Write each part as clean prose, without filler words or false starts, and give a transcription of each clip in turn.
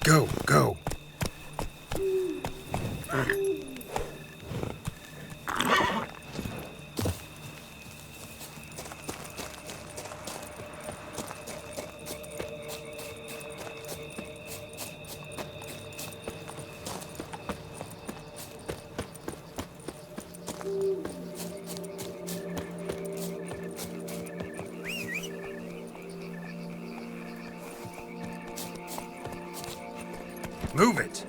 Go, go. Move it!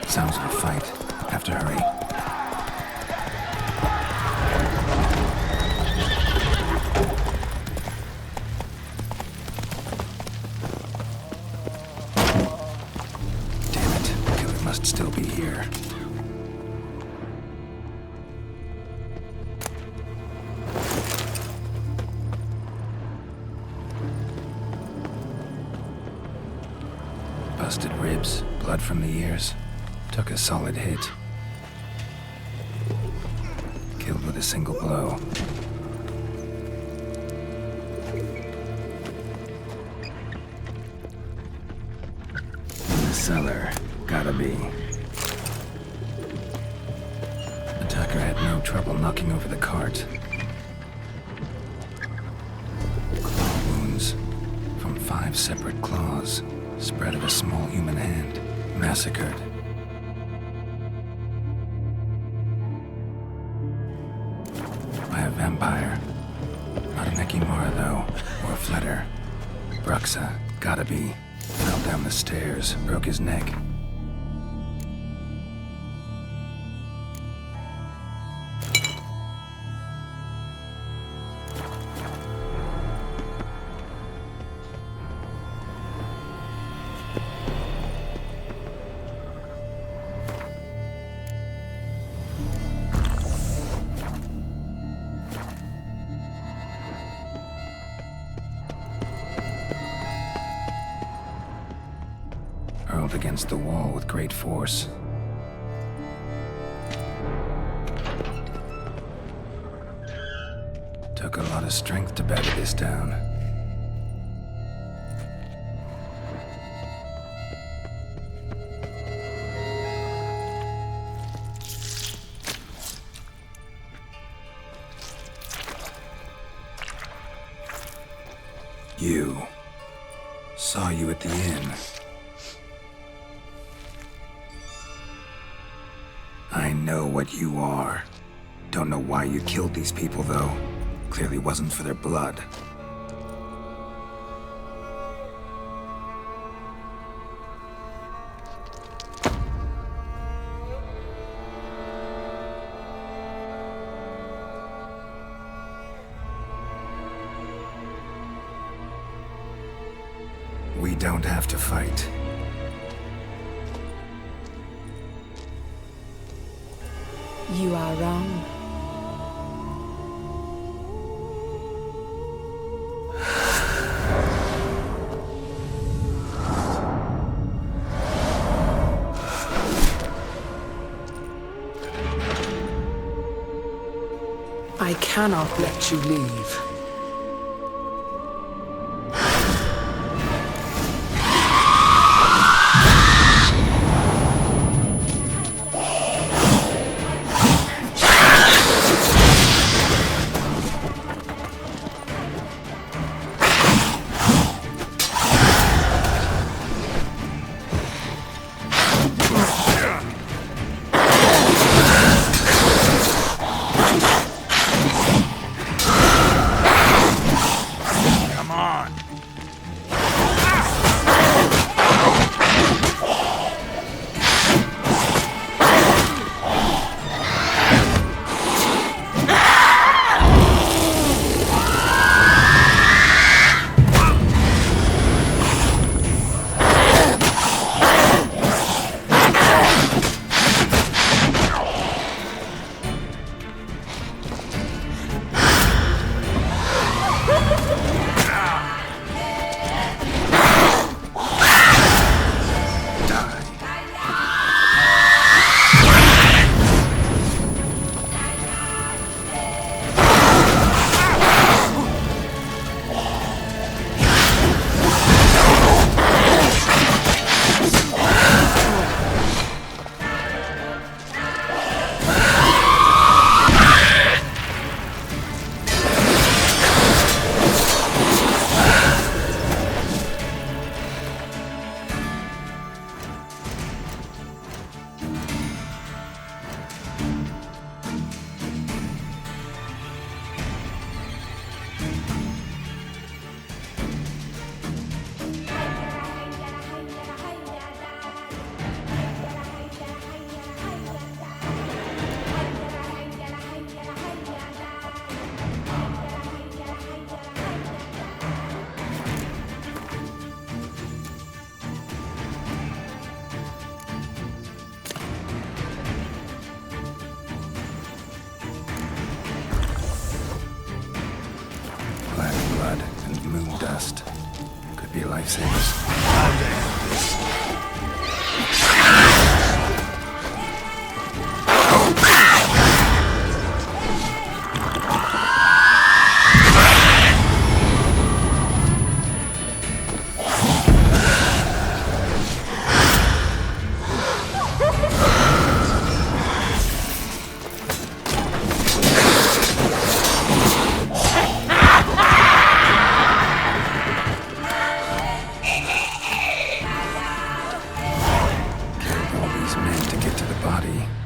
Sounds like a fight. Have to hurry. Damn it. The killer must still be here. Busted ribs, blood from the ears. Took a solid hit. Killed with a single blow. In the cellar. Gotta be. Attacker had no trouble knocking over the cart. Claw wounds from 5 separate claws. Spread of a small human hand. Massacred. By a vampire. Not an Ekimara, though. Or a Fletter. Bruxa. Gotta be. Fell down the stairs. Broke his neck. Hurled against the wall with great force. Took a lot of strength to batter this down. You. Saw you at the inn. I know what you are. Don't know why you killed these people, though. Clearly wasn't for their blood. We don't have to fight. You are wrong. I cannot let you leave. moon dust. Could be lifesavers. Time to end this.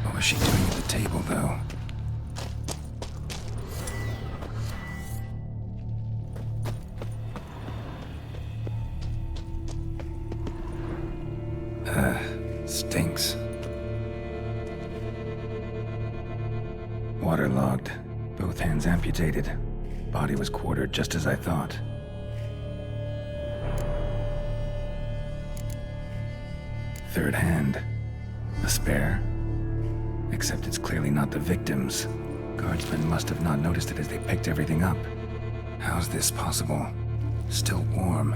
What was she doing at the table, though? Stinks. Waterlogged. Both hands amputated. Body was quartered just as I thought. Third hand. A spare? Except it's clearly not the victim's. Guardsmen must have not noticed it as they picked everything up. How's this possible? Still warm.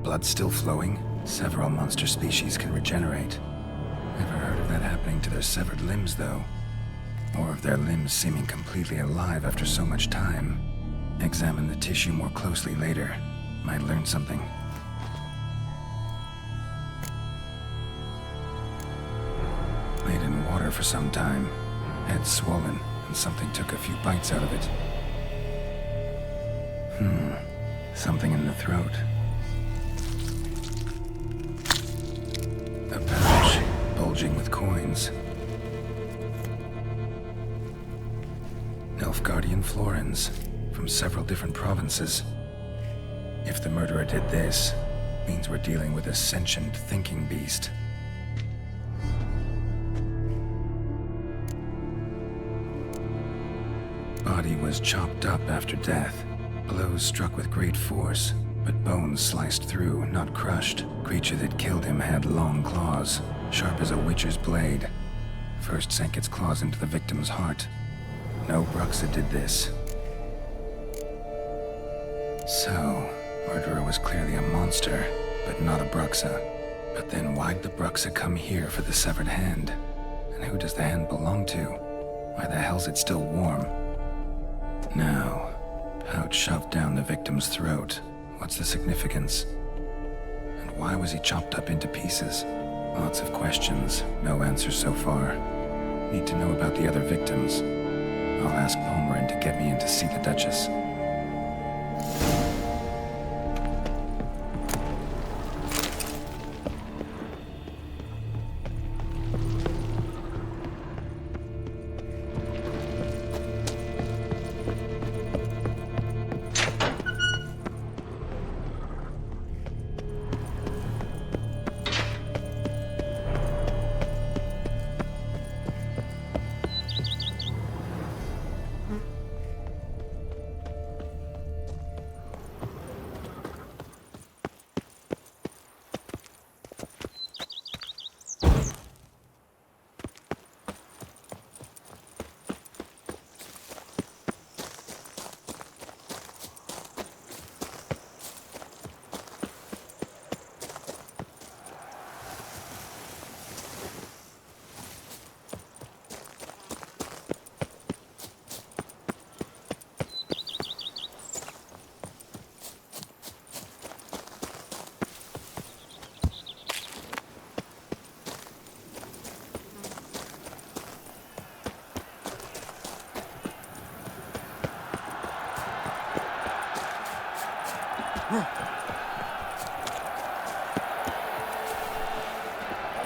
Blood still flowing? Several monster species can regenerate. Never heard of that happening to their severed limbs, though. Or of their limbs seeming completely alive after so much time. Examine the tissue more closely later. Might learn something. Laid in water for some time. Head swollen, and something took a few bites out of it. Something in the throat. A pouch, bulging with coins. Nilfgaardian florins, from several different provinces. If the murderer did this, means we're dealing with a sentient thinking beast. Body was chopped up after death. Blows struck with great force, but bones sliced through, not crushed. Creature that killed him had long claws, sharp as a witcher's blade. First sank its claws into the victim's heart. No Bruxa did this. So, murderer was clearly a monster, but not a Bruxa. But then why'd the Bruxa come here for the severed hand? And who does the hand belong to? Why the hell's it still warm? Now, pouch shoved down the victim's throat. What's the significance? And why was he chopped up into pieces? Lots of questions, no answers so far. Need to know about the other victims. I'll ask Palmerin to get me in to see the Duchess.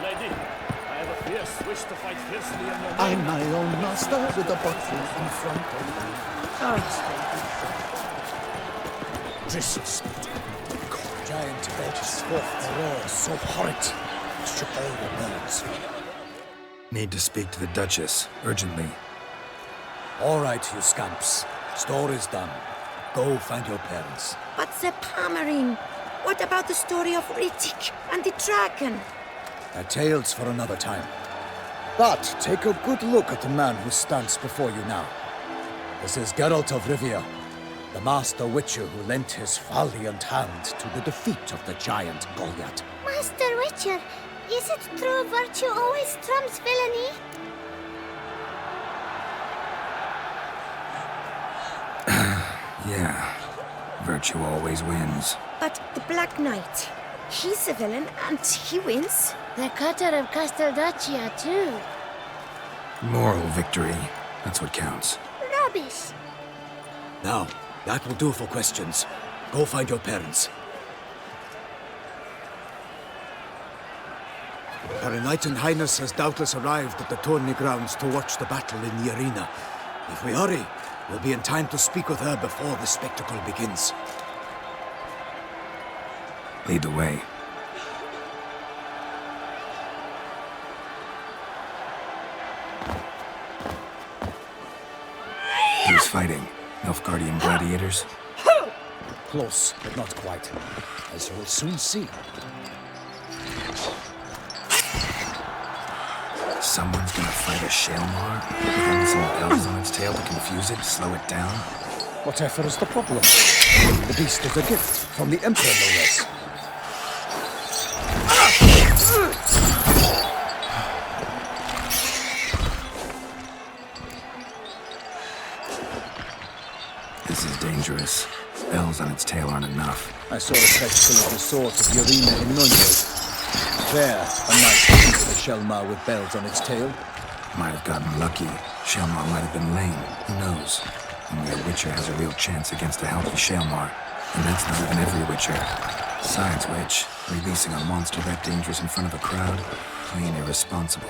Lady, I have a fierce wish to fight fiercely in your name. I'm my own master with a bottle in front of me. Disrespect. Giant edges forth the roar so horrid. Shook all the birds. Need to speak to the Duchess, urgently. All right, you scamps. Story's done. Go find your parents. But the Palmerin, what about the story of Rittik and the dragon? A tale's for another time. But take a good look at the man who stands before you now. This is Geralt of Rivia, the master witcher who lent his valiant hand to the defeat of the giant Goliath. Master Witcher, is it true virtue always trumps villainy? Yeah, virtue always wins. But the Black Knight, he's a villain and he wins. The cutter of Casteldacia, too. Moral victory, that's what counts. Rubbish. Now, that will do for questions. Go find your parents. Her Knight and Highness has doubtless arrived at the tourney grounds to watch the battle in the arena. If we hurry, we'll be in time to speak with her before the spectacle begins. Lead the way. Who's fighting? Nilfgaardian gladiators? Close, but not quite. As you will soon see. Someone's gonna fight a Shaelmar? With only some bells on its tail to confuse it, slow it down? Whatever is the problem? The beast is a gift from the Emperor, no less. This is dangerous. Bells on its tail aren't enough. I saw a spectacle of the sort at the arena in Nunez. There, a knight defeated a Shaelmar with bells on its tail. Might have gotten lucky. Shaelmar might have been lame. Who knows? Only a Witcher has a real chance against a healthy Shaelmar. And that's not even every Witcher. Besides which, releasing a monster that dangerous in front of a crowd, plain irresponsible.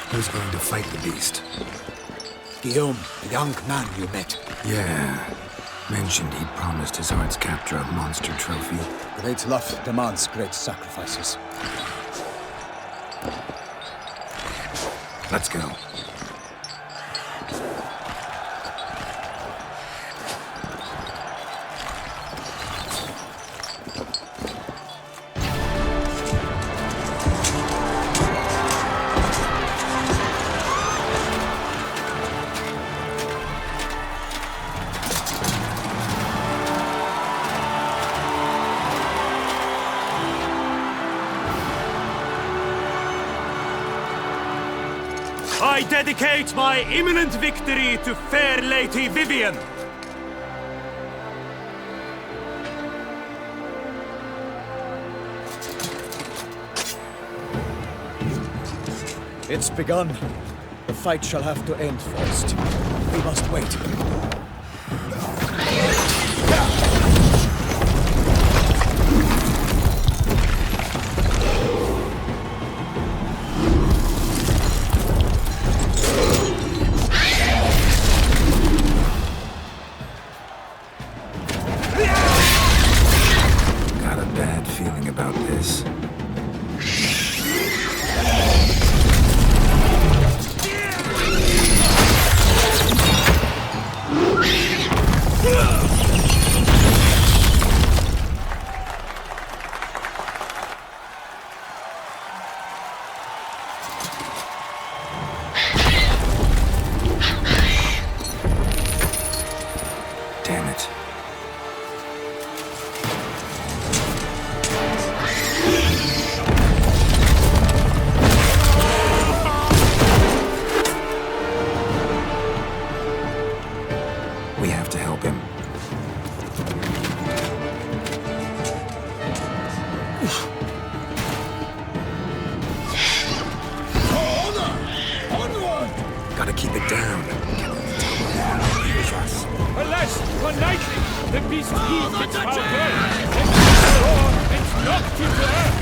Who's going to fight the beast? Guillaume, the young man you met. Yeah. Mentioned he'd promised his heart's captor a monster trophy. Great love demands great sacrifices. Let's go. I dedicate my imminent victory to fair Lady Vivian. It's begun. The fight shall have to end first. We must wait. Got a bad feeling about this. Damn it. We have to help him. Gotta keep it down. Alas, one nightly, the beast heaved its foul burn, and knocked him to earth.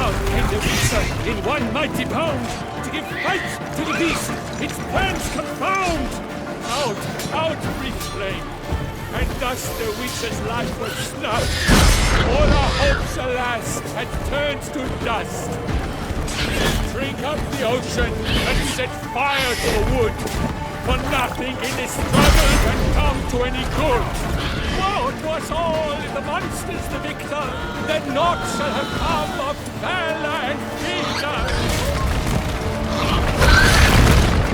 Out came the Witcher in one mighty bound, to give fight to the beast, its plans confound. Out breathed flame, and thus the Witcher's life was snuffed. All our hopes, alas, had turned to dust. Drink up the ocean and set fire to the wood. For nothing in this struggle can come to any good. Woe to us all if the monster's the victor, then naught shall have come of valor and freedom.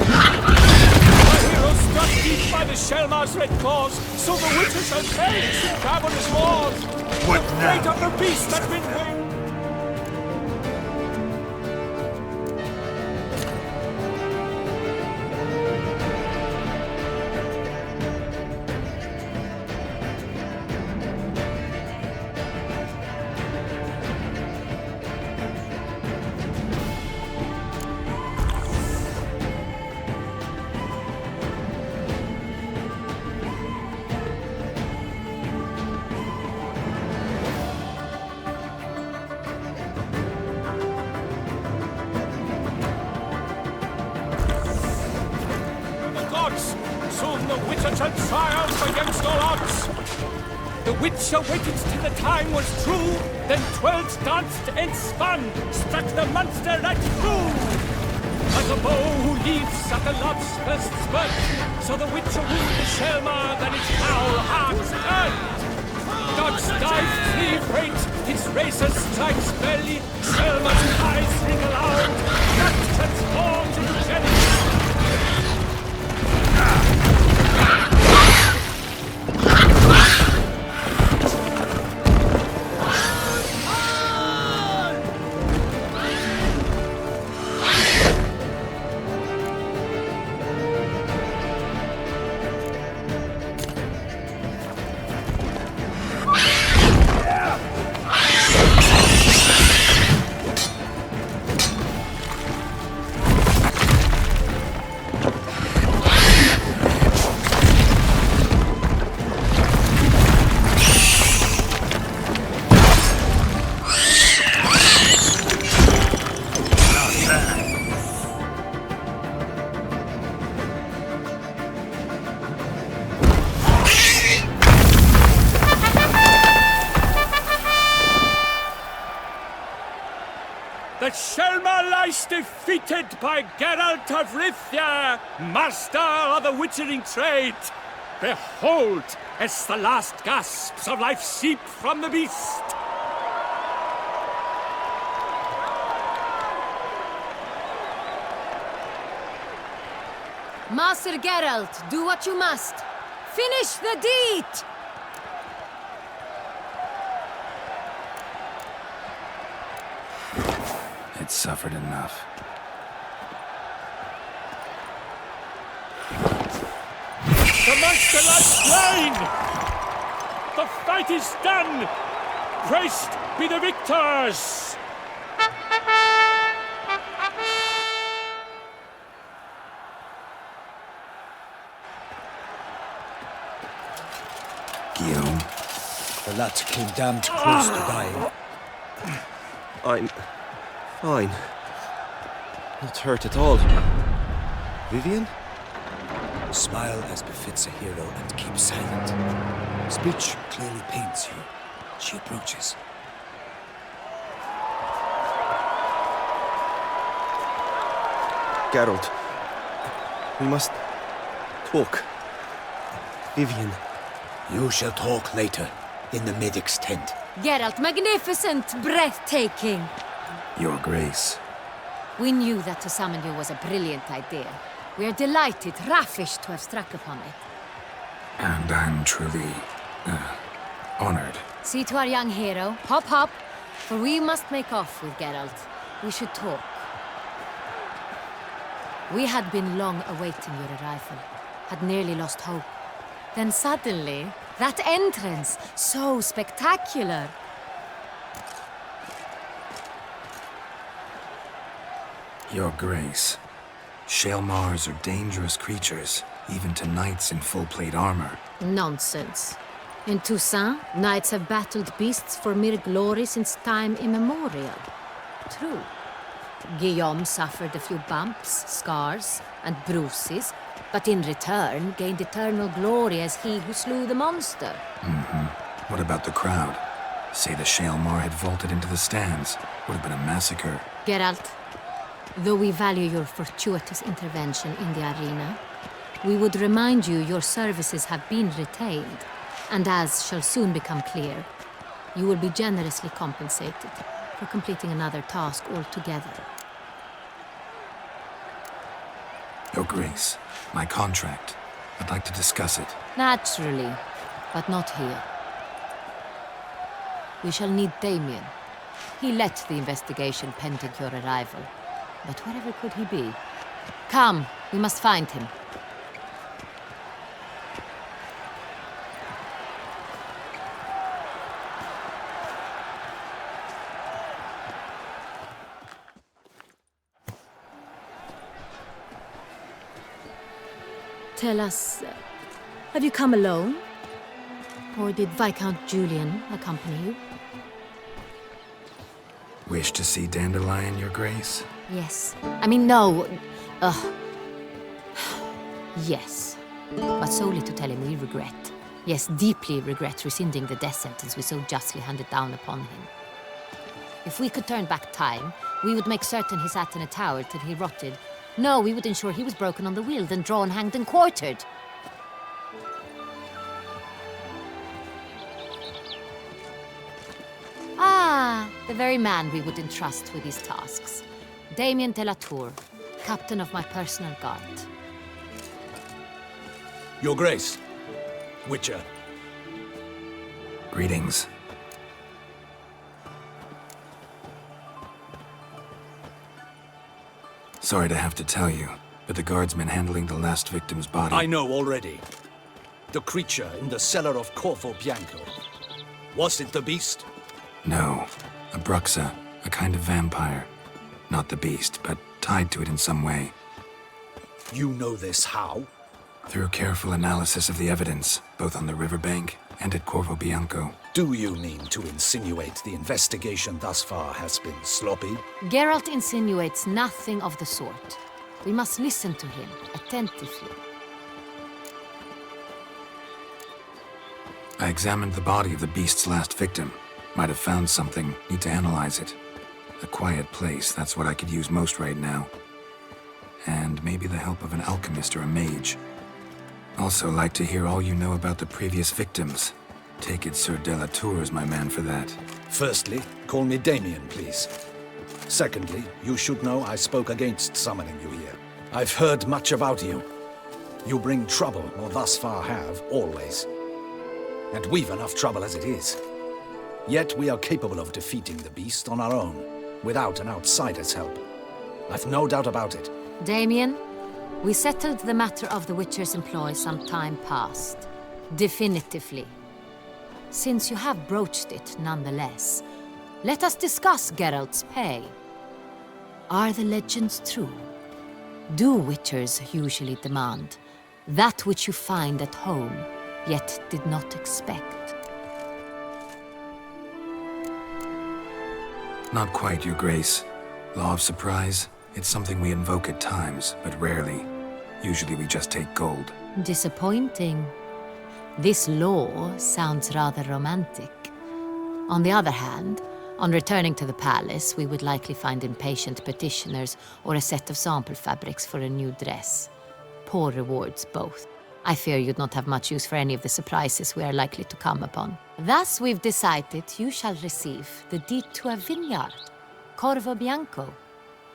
My Shelmar's red claws, so the witches shall perish in cavernous wars. What the now? fate of the beast has been winged. Soon the witcher shall triumph against all odds. The witcher waited till the time was true, then twirled, danced, and spun, struck the monster right through. Like a bow who leaves at the love's first spurt, so the witcher wounded Shelmar, then its foul heart turned. Dodge, dive, flee, feint, its razor strikes belly, Shelmar's eyes wrinkle out, that transforms into jelly. That Shelmar lies defeated by Geralt of Rithia, master of the witchering trade. Behold, as the last gasps of life seep from the beast. Master Geralt, do what you must. Finish the deed! It's suffered enough. The monster lies slain! The fight is done! Praised be the victors! Guillaume, The lad came damned close to dying. I'm fine. Not hurt at all. Vivian? Smile as befits a hero and keep silent. Speech clearly pains you. She approaches. Geralt. We must talk. Vivian. You shall talk later, in the medic's tent. Geralt, magnificent, breathtaking. Your Grace. We knew that to summon you was a brilliant idea. We are delighted, ravished to have struck upon it. And I'm truly, honored. See to our young hero. Hop, hop. For we must make off with Geralt. We should talk. We had been long awaiting your arrival. Had nearly lost hope. Then suddenly, that entrance, so spectacular. Your Grace. Shelmars are dangerous creatures, even to knights in full plate armor. Nonsense. In Toussaint, knights have battled beasts for mere glory since time immemorial. True. Guillaume suffered a few bumps, scars, and bruises, but in return gained eternal glory as he who slew the monster. What about the crowd? Say the Shelmar had vaulted into the stands. Would have been a massacre. Geralt, though we value your fortuitous intervention in the arena, we would remind you your services have been retained, and as shall soon become clear, you will be generously compensated for completing another task altogether. Your Grace, my contract. I'd like to discuss it. Naturally, but not here. We shall need Damien. He led the investigation pending your arrival. But wherever could he be? Come, we must find him. Tell us, have you come alone? Or did Viscount Julian accompany you? Wish to see Dandelion, Your Grace? Yes. I mean, no. Yes. But solely to tell him we regret. Yes, deeply regret rescinding the death sentence we so justly handed down upon him. If we could turn back time, we would make certain he sat in a tower till he rotted. No, we would ensure he was broken on the wheel, then drawn, hanged, and quartered. Ah, the very man we would entrust with these tasks. Damien de la Tour, captain of my personal guard. Your Grace. Witcher. Greetings. Sorry to have to tell you, but the guardsman handling the last victim's body... I know already. The creature in the cellar of Corvo Bianco. Was it the beast? No. A bruxa, a kind of vampire. Not the beast, but tied to it in some way. You know this how? Through careful analysis of the evidence, both on the riverbank and at Corvo Bianco. Do you mean to insinuate the investigation thus far has been sloppy? Geralt insinuates nothing of the sort. We must listen to him attentively. I examined the body of the beast's last victim. Might have found something, need to analyze it. A quiet place, that's what I could use most right now. And maybe the help of an alchemist or a mage. Also like to hear all you know about the previous victims. Take it Sir de la Tour is my man for that. Firstly, call me Damien, please. Secondly, you should know I spoke against summoning you here. I've heard much about you. You bring trouble, or thus far have, always. And we've enough trouble as it is. Yet we are capable of defeating the beast on our own, without an outsider's help. I've no doubt about it. Damien, we settled the matter of the Witcher's employ some time past. Definitively. Since you have broached it nonetheless, let us discuss Geralt's pay. Are the legends true? Do Witchers usually demand that which you find at home, yet did not expect? Not quite, Your Grace. Law of surprise, it's something we invoke at times, but rarely. Usually we just take gold. Disappointing. This law sounds rather romantic. On the other hand, on returning to the palace, we would likely find impatient petitioners or a set of sample fabrics for a new dress. Poor rewards, both. I fear you'd not have much use for any of the surprises we are likely to come upon. Thus, we've decided you shall receive the deed to a vineyard, Corvo Bianco,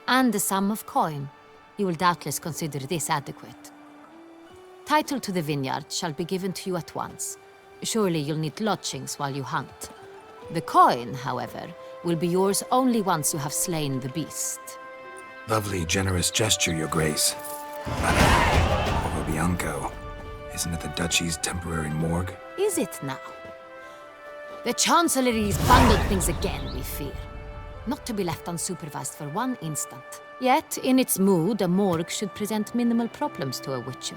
and the sum of coin. You will doubtless consider this adequate. Title to the vineyard shall be given to you at once. Surely you'll need lodgings while you hunt. The coin, however, will be yours only once you have slain the beast. Lovely, generous gesture, Your Grace. Corvo Bianco. Isn't it the Duchy's temporary morgue? Is it now? The Chancellery's bungled things again, we fear. Not to be left unsupervised for one instant. Yet, in its mood, a morgue should present minimal problems to a Witcher.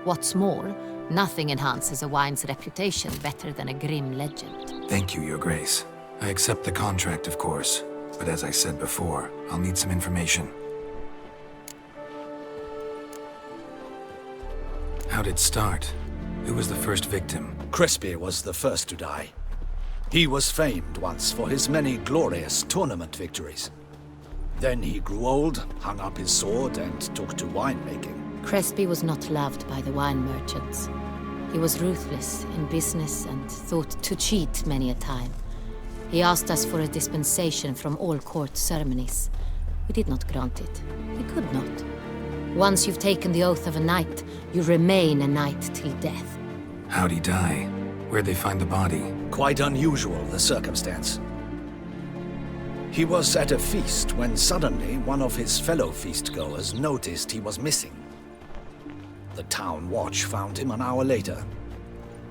What's more, nothing enhances a wine's reputation better than a grim legend. Thank you, Your Grace. I accept the contract, of course. But as I said before, I'll need some information. How'd it start? Who was the first victim? Crespi was the first to die. He was famed once for his many glorious tournament victories. Then he grew old, hung up his sword, and took to winemaking. Crespi was not loved by the wine merchants. He was ruthless in business and thought to cheat many a time. He asked us for a dispensation from all court ceremonies. We did not grant it. We could not. Once you've taken the oath of a knight, you remain a knight till death. How'd he die? Where'd they find the body? Quite unusual, the circumstance. He was at a feast when suddenly one of his fellow feast-goers noticed he was missing. The town watch found him an hour later,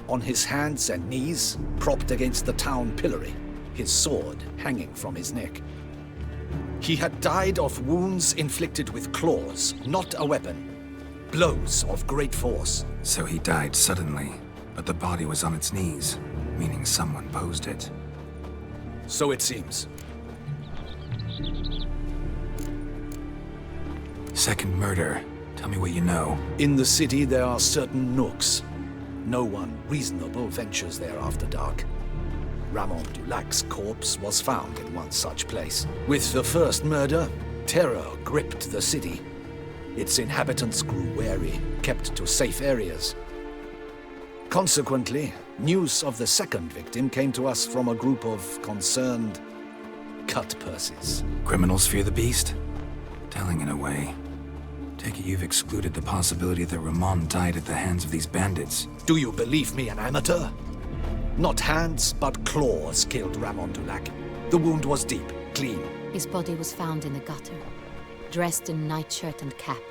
on his hands and knees, propped against the town pillory, his sword hanging from his neck. He had died of wounds inflicted with claws, not a weapon. Blows of great force. So he died suddenly, but the body was on its knees, meaning someone posed it. So it seems. Second murder. Tell me what you know. In the city there are certain nooks. No one reasonable ventures there after dark. Ramon Dulac's corpse was found in one such place. With the first murder, terror gripped the city. Its inhabitants grew wary, kept to safe areas. Consequently, news of the second victim came to us from a group of concerned cut-purses. Criminals fear the beast? Telling in a way. Take it you've excluded the possibility that Ramon died at the hands of these bandits. Do you believe me an amateur? Not hands, but claws killed Ramon Dulac. The wound was deep, clean. His body was found in the gutter, dressed in nightshirt and cap,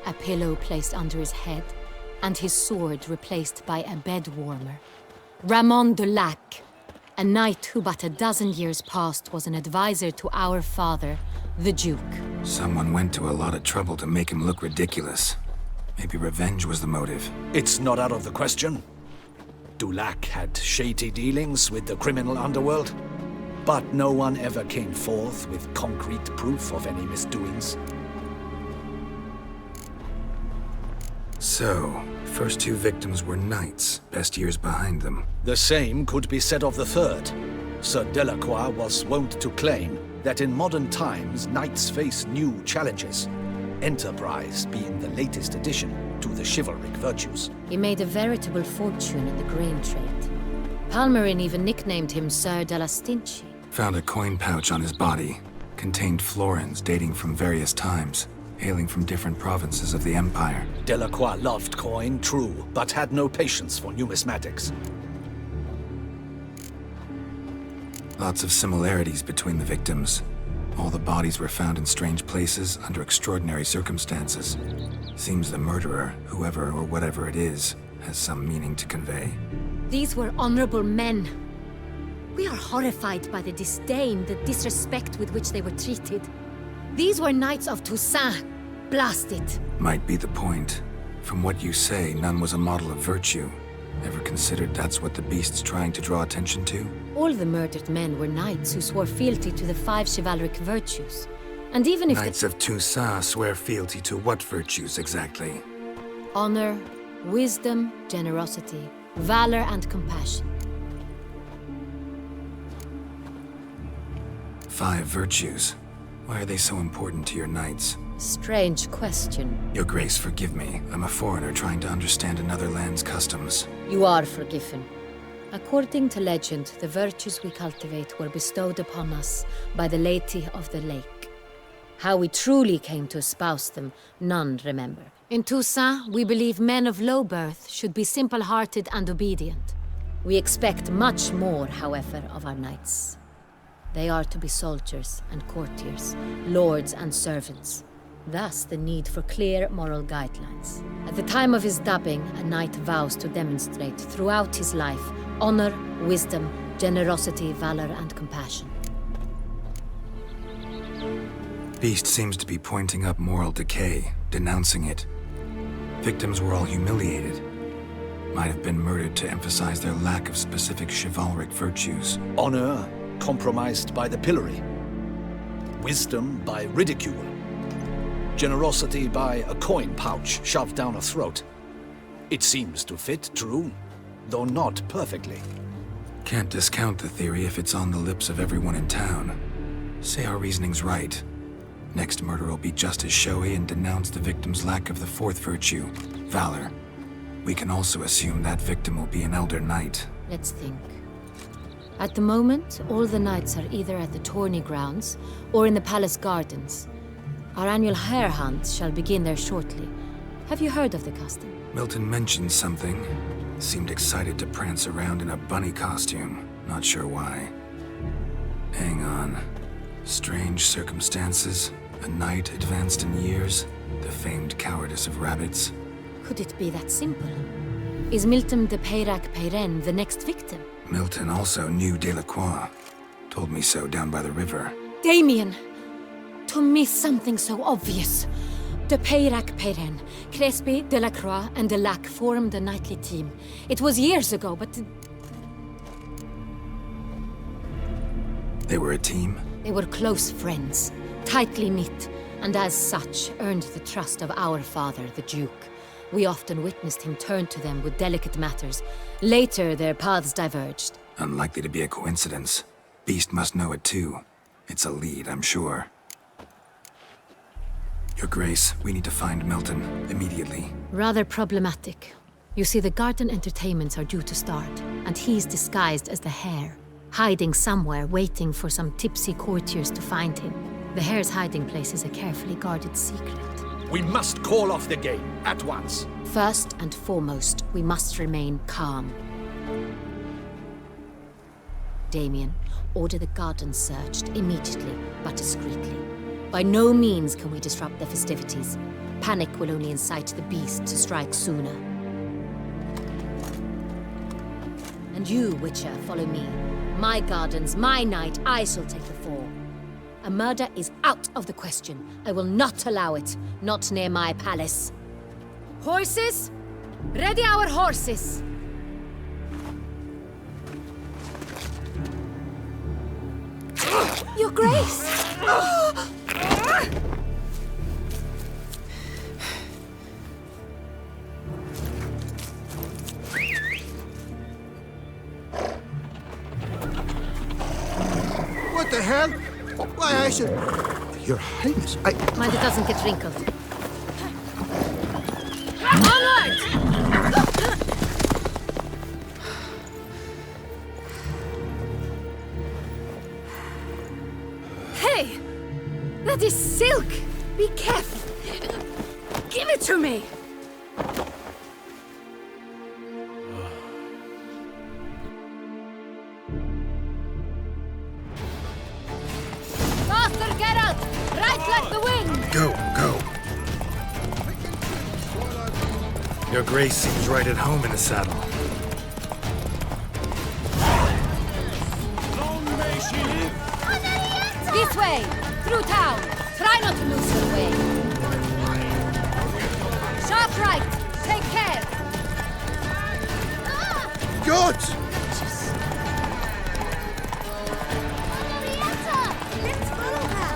a pillow placed under his head, and his sword replaced by a bed warmer. Ramon Dulac, a knight who but a dozen years past was an advisor to our father, the Duke. Someone went to a lot of trouble to make him look ridiculous. Maybe revenge was the motive. It's not out of the question. Dulac had shady dealings with the criminal underworld, but no one ever came forth with concrete proof of any misdoings. So, first two victims were knights, best years behind them. The same could be said of the third. Sir Delacroix was wont to claim that in modern times knights face new challenges, enterprise being the latest addition to the chivalric virtues. He made a veritable fortune in the grain trade. Palmerin even nicknamed him Sir de la Stinchi. Found a coin pouch on his body. Contained florins dating from various times, hailing from different provinces of the Empire. Delacroix loved coin, true, but had no patience for numismatics. Lots of similarities between the victims. All the bodies were found in strange places under extraordinary circumstances. Seems the murderer, whoever or whatever it is, has some meaning to convey. These were honorable men. We are horrified by the disdain, the disrespect with which they were treated. These were knights of Toussaint. Blast it. Might be the point. From what you say, none was a model of virtue. Ever considered that's what the beast's trying to draw attention to? All the murdered men were knights who swore fealty to the 5 chivalric virtues. And even if Knights of Toussaint swear fealty to what virtues exactly? honor, wisdom, generosity, valor, and compassion. 5 virtues. Why are they so important to your knights? Strange question. Your Grace, forgive me. I'm a foreigner trying to understand another land's customs. You are forgiven. According to legend, the virtues we cultivate were bestowed upon us by the Lady of the Lake. How we truly came to espouse them, none remember. In Toussaint, we believe men of low birth should be simple-hearted and obedient. We expect much more, however, of our knights. They are to be soldiers and courtiers, lords and servants. Thus, the need for clear moral guidelines. At the time of his dubbing, a knight vows to demonstrate throughout his life honor, wisdom, generosity, valor, and compassion. Beast seems to be pointing up moral decay, denouncing it. Victims were all humiliated. Might have been murdered to emphasize their lack of specific chivalric virtues. Honor compromised by the pillory. Wisdom by ridicule. Generosity by a coin pouch shoved down a throat. It seems to fit, true, though not perfectly. Can't discount the theory if it's on the lips of everyone in town. Say our reasoning's right. Next murder will be just as showy and denounce the victim's lack of the 4th virtue, valor. We can also assume that victim will be an elder knight. Let's think. At the moment, all the knights are either at the tourney grounds or in the palace gardens. Our annual hare hunt shall begin there shortly. Have you heard of the custom? Milton mentioned something. Seemed excited to prance around in a bunny costume. Not sure why. Hang on. Strange circumstances. A knight advanced in years. The famed cowardice of rabbits. Could it be that simple? Is Milton de Cdprojektred the next victim? Milton also knew Delacroix. Told me so down by the river. Damien! To miss something so obvious. De Cdprojektred, Crespi, Delacroix, and Delac formed a knightly team. It was years ago, but... They were a team? They were close friends, tightly knit, and as such earned the trust of our father, the Duke. We often witnessed him turn to them with delicate matters. Later, their paths diverged. Unlikely to be a coincidence. Beast must know it too. It's a lead, I'm sure. Your Grace, we need to find Milton, immediately. Rather problematic. You see, the garden entertainments are due to start, and he's disguised as the hare, hiding somewhere, waiting for some tipsy courtiers to find him. The hare's hiding place is a carefully guarded secret. We must call off the game, at once. First and foremost, we must remain calm. Damien, order the garden searched immediately, but discreetly. By no means can we disrupt the festivities. Panic will only incite the beast to strike sooner. And you, Witcher, follow me. My gardens, my night, I shall take the fall. A murder is out of the question. I will not allow it. Not near my palace. Horses? Ready our horses! Your Grace! What the hell? Why, I should... Your Highness, Mind it doesn't get wrinkled. Onward! Hey! That is silk! Be careful! Give it to me! Faster, Geralt! Right like the wind! Go, go. Your Grace seems right at home in the saddle. Long may she live! This way! Through town! Try not to lose your way! Sharp right! Take care! Gods! Let's follow her.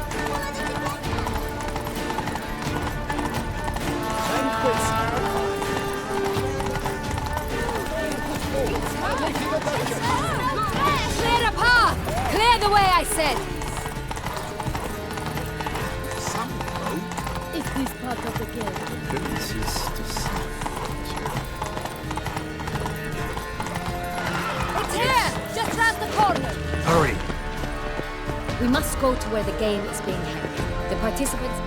Clear a path! Clear the way, I said! Is this part of the game? It's here! Just round the corner! Hurry! We must go to where the game is being held. The participants...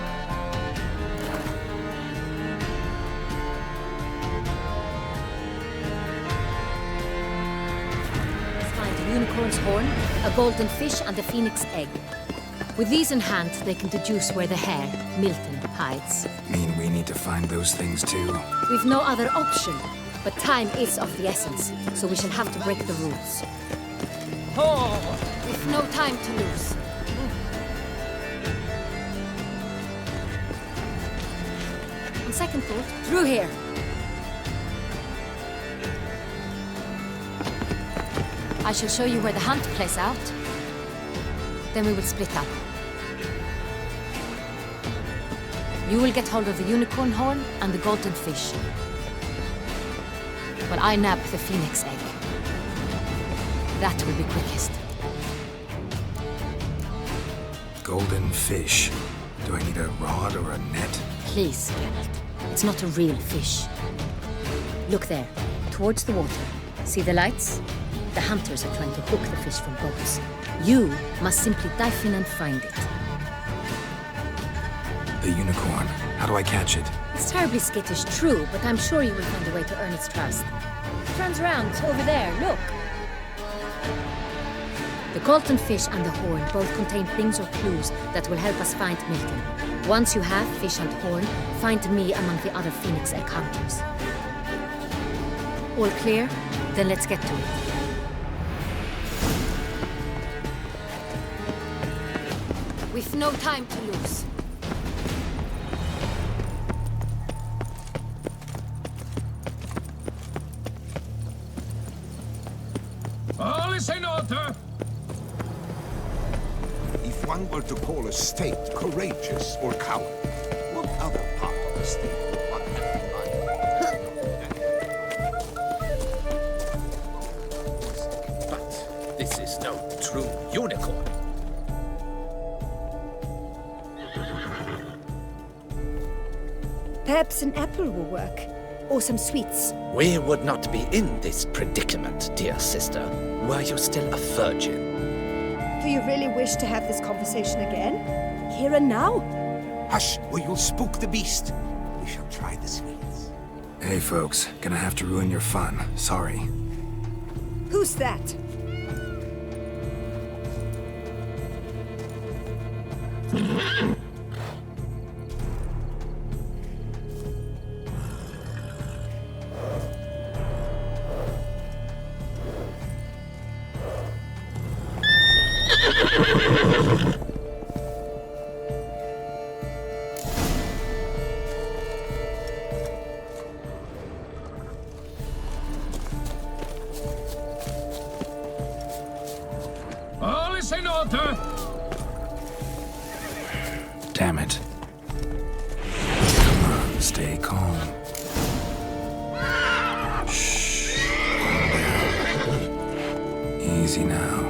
Let's find a unicorn's horn, a golden fish, and a phoenix egg. With these in hand, they can deduce where the hare, Milton, hides. Mean we need to find those things too? We've no other option, but time is of the essence, so we shall have to break the rules. With no time to lose. On second thought, through here. I shall show you where the hunt plays out. Then we will split up. You will get hold of the unicorn horn and the golden fish. While I nab the phoenix egg. That will be quickest. Golden fish. Do I need a rod or a net? Please, Geralt. It's not a real fish. Look there, towards the water. See the lights? The hunters are trying to hook the fish from boats. You must simply dive in and find it. The unicorn. How do I catch it? It's terribly skittish, true, but I'm sure you will find a way to earn its trust. It turns around, over there, look. The golden fish and the horn both contain things or clues that will help us find Milton. Once you have fish and horn, find me among the other Phoenix encounters. All clear? Then let's get to it. We've no time to lose. All is in order. If one were to call a state courageous or coward, what other part of the state would one have in mind? But this is no true unicorn. Perhaps an apple will work. Or some sweets. We would not be in this predicament, dear sister, were you still a virgin. Do you really wish to have this conversation again? Here and now? Hush, or you'll spook the beast. We shall try the sweets. Hey folks, gonna have to ruin your fun. Sorry. Who's that? All is in order. Damn it. Come on, stay calm. Shh. Calm down. Easy now.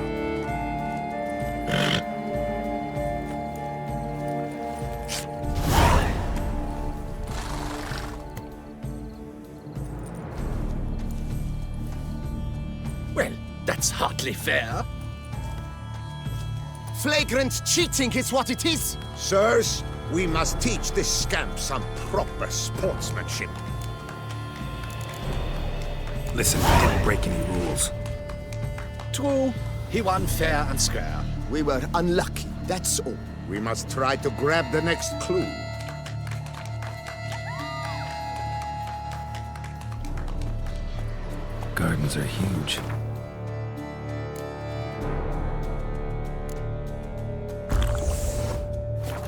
Well, that's hardly fair. Flagrant cheating is what it is! Sirs, we must teach this scamp some proper sportsmanship. Listen, I didn't break any rules. True, he won fair and square. We were unlucky, that's all. We must try to grab the next clue. Gardens are huge.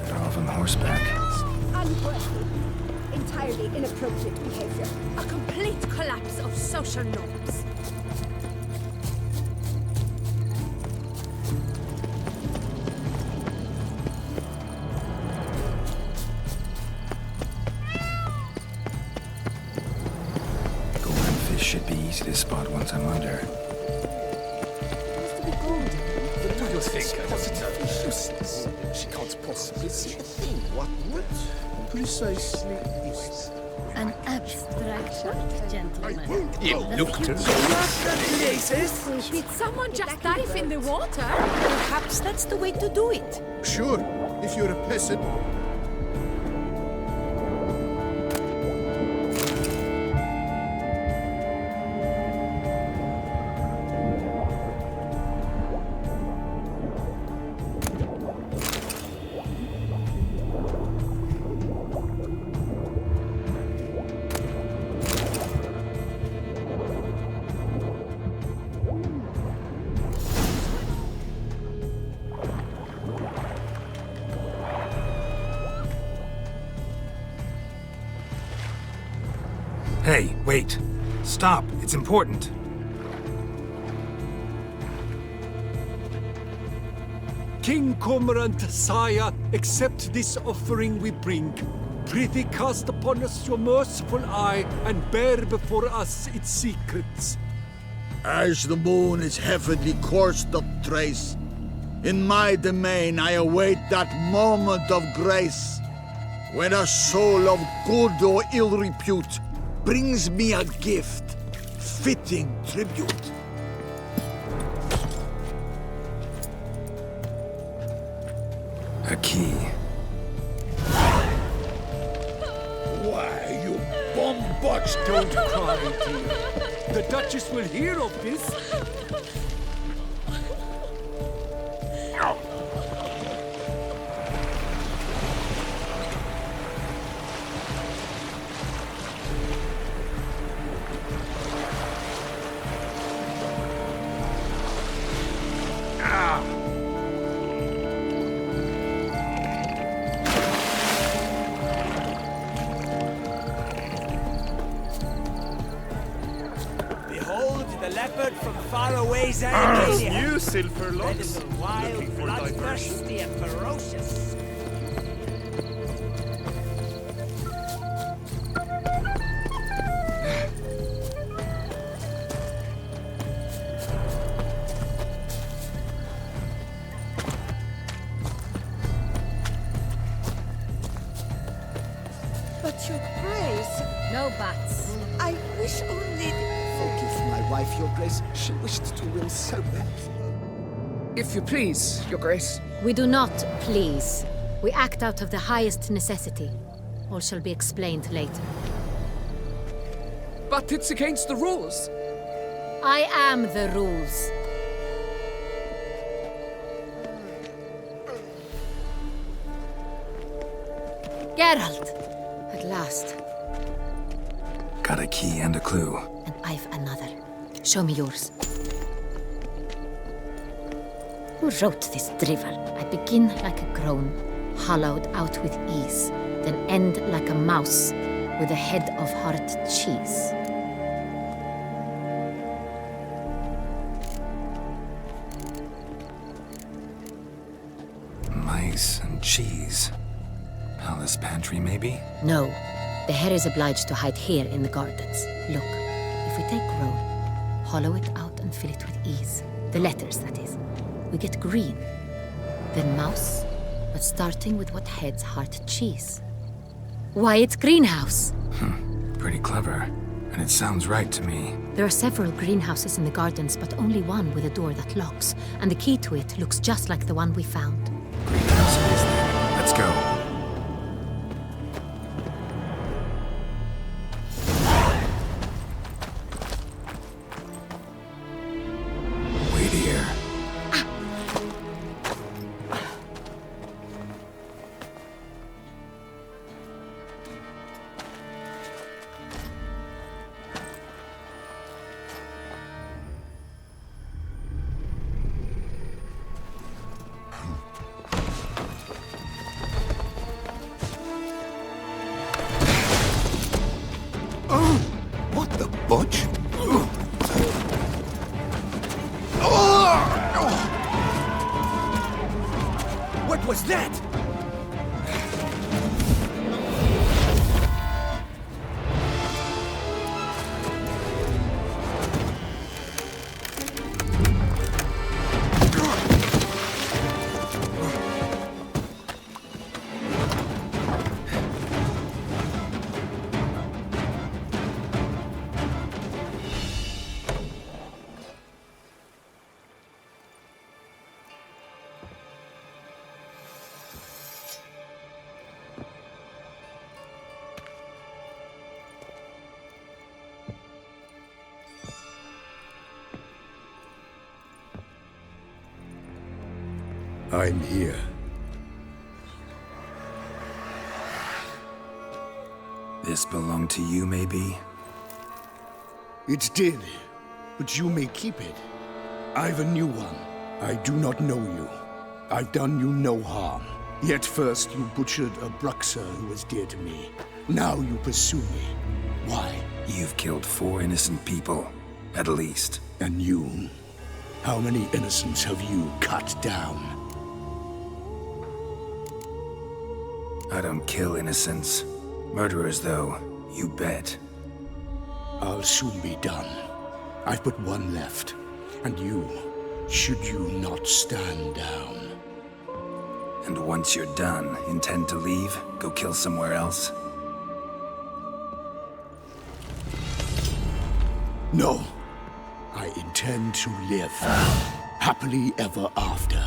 They're all on horseback. Unworthy. Entirely inappropriate behavior. A complete collapse of social norms. Golden fish should be easy to spot once I'm under. Do you think I don't know? Useless. She can't possibly see a thing. What precisely is it? An abstract gentleman. You look to Did someone just dive in the water? Perhaps that's the way to do it. Sure, if you're a peasant. Hey, wait. Stop. It's important. King Cormorant, sire, accept this offering we bring. Prithee cast upon us your merciful eye and bear before us its secrets. As the moon its heavenly course doth trace, in my domain I await that moment of grace, when a soul of good or ill repute brings me a gift, fitting tribute. A key. Why, you bombotch! Don't cry, dear. The Duchess will hear of this. Leopard from far away Arcadia. You silver locks. Wild, Looking for bloodthirsty, and ferocious. But your grace, No bats. I wish only... Forgive my wife, your grace. She wished to will so badly. If you please, your grace. We do not please. We act out of the highest necessity. All shall be explained later. But it's against the rules. I am the rules. Geralt! At last. Got a key and a clue. And I've another. Show me yours. Who wrote this drivel? I begin like a groan, hollowed out with ease, then end like a mouse with a head of hard cheese. Mice and cheese. Palace pantry, maybe? No. The hare is obliged to hide here in the gardens. Look, if we take roll, hollow it out and fill it with ease. The letters, that is. We get green. Then mouse, but starting with what heads heart cheese. Why, it's greenhouse! Pretty clever. And it sounds right to me. There are several greenhouses in the gardens, but only one with a door that locks. And the key to it looks just like the one we found. Greenhouse it is then. Let's go. Butch? What was that? I'm here. This belonged to you, maybe? It did, but you may keep it. I've a new one. I do not know you. I've done you no harm. Yet first you butchered a Bruxer who was dear to me. Now you pursue me. Why? You've killed 4 innocent people, at least. And you? How many innocents have you cut down? I don't kill innocents. Murderers, though, you bet. I'll soon be done. I've but one left. And you, should you not stand down. And once you're done, intend to leave? Go kill somewhere else? No. I intend to live. Happily ever after.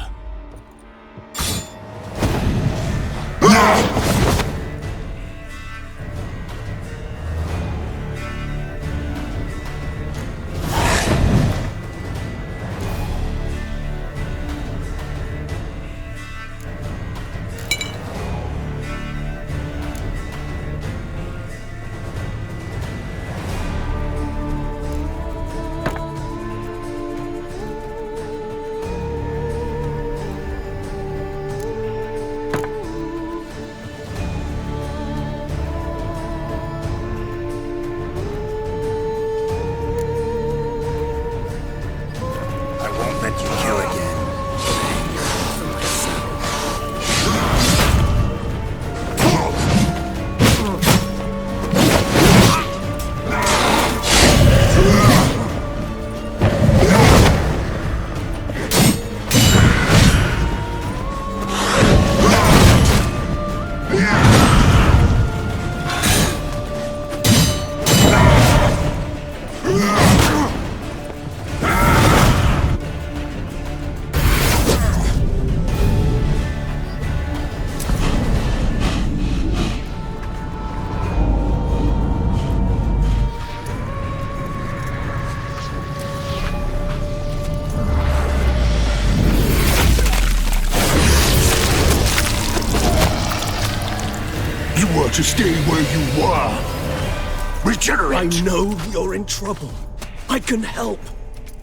let you kill again. Hang your head from my saddle. To stay where you were. Regenerate! I know you're in trouble. I can help.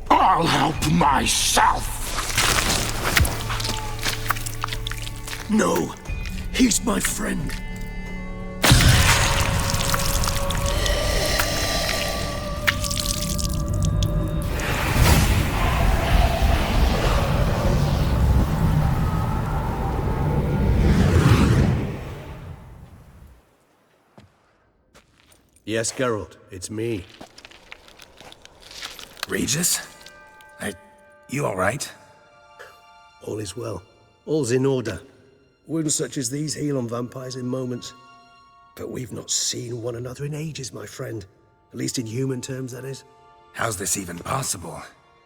I'll help myself! No, he's my friend. Yes, Geralt, it's me. Regis? You alright? All is well. All's in order. Wounds such as these heal on vampires in moments. But we've not seen one another in ages, my friend. At least in human terms, that is. How's this even possible?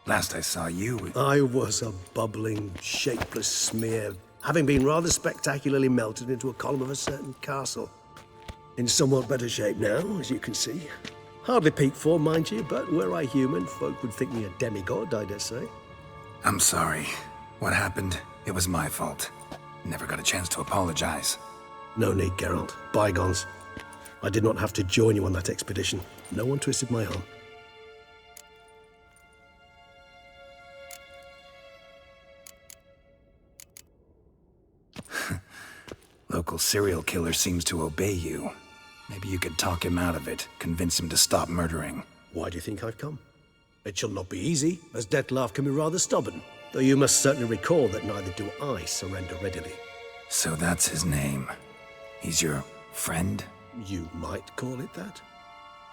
Last I saw you... I was a bubbling, shapeless smear, having been rather spectacularly melted into a column of a certain castle. In somewhat better shape now, as you can see. Hardly peak form, mind you, but were I human, folk would think me a demigod, I dare say. I'm sorry. What happened, it was my fault. Never got a chance to apologize. No need, Geralt. Bygones. I did not have to join you on that expedition. No one twisted my arm. Local serial killer seems to obey you. Maybe you could talk him out of it, convince him to stop murdering. Why do you think I've come? It shall not be easy, as Dettlaff can be rather stubborn. Though you must certainly recall that neither do I surrender readily. So that's his name. He's your friend? You might call it that.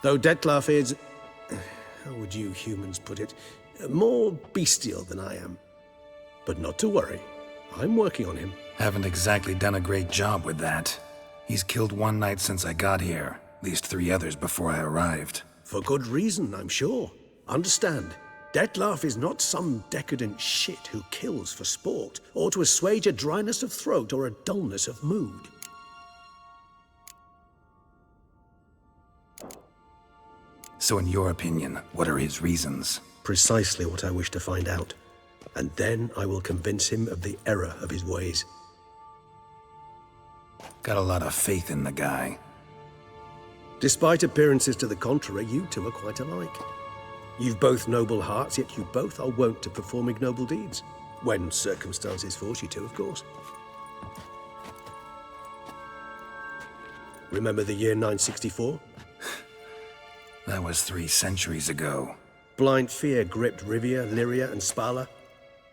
Though Dettlaff is... how would you humans put it? More bestial than I am. But not to worry. I'm working on him. Haven't exactly done a great job with that. He's killed one knight since I got here. At least 3 others before I arrived. For good reason, I'm sure. Understand, Dettlaff is not some decadent shit who kills for sport, or to assuage a dryness of throat or a dullness of mood. So in your opinion, what are his reasons? Precisely what I wish to find out. And then I will convince him of the error of his ways. Got a lot of faith in the guy. Despite appearances to the contrary, you two are quite alike. You've both noble hearts, yet you both are wont to perform ignoble deeds. When circumstances force you to, of course. Remember the year 964? That was 3 centuries ago. Blind fear gripped Rivia, Lyria, and Spala.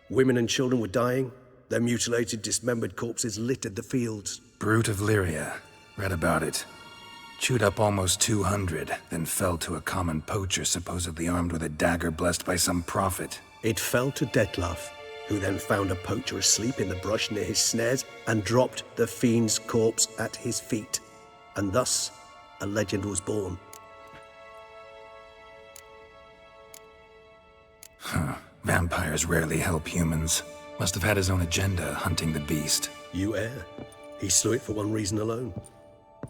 Women and children were dying. Their mutilated, dismembered corpses littered the fields. Brute of Lyria. Read about it. Chewed up almost 200, then fell to a common poacher supposedly armed with a dagger blessed by some prophet. It fell to Dettlaff, who then found a poacher asleep in the brush near his snares and dropped the fiend's corpse at his feet. And thus, a legend was born. Huh. Vampires rarely help humans. Must have had his own agenda, hunting the beast. You err. He slew it for one reason alone.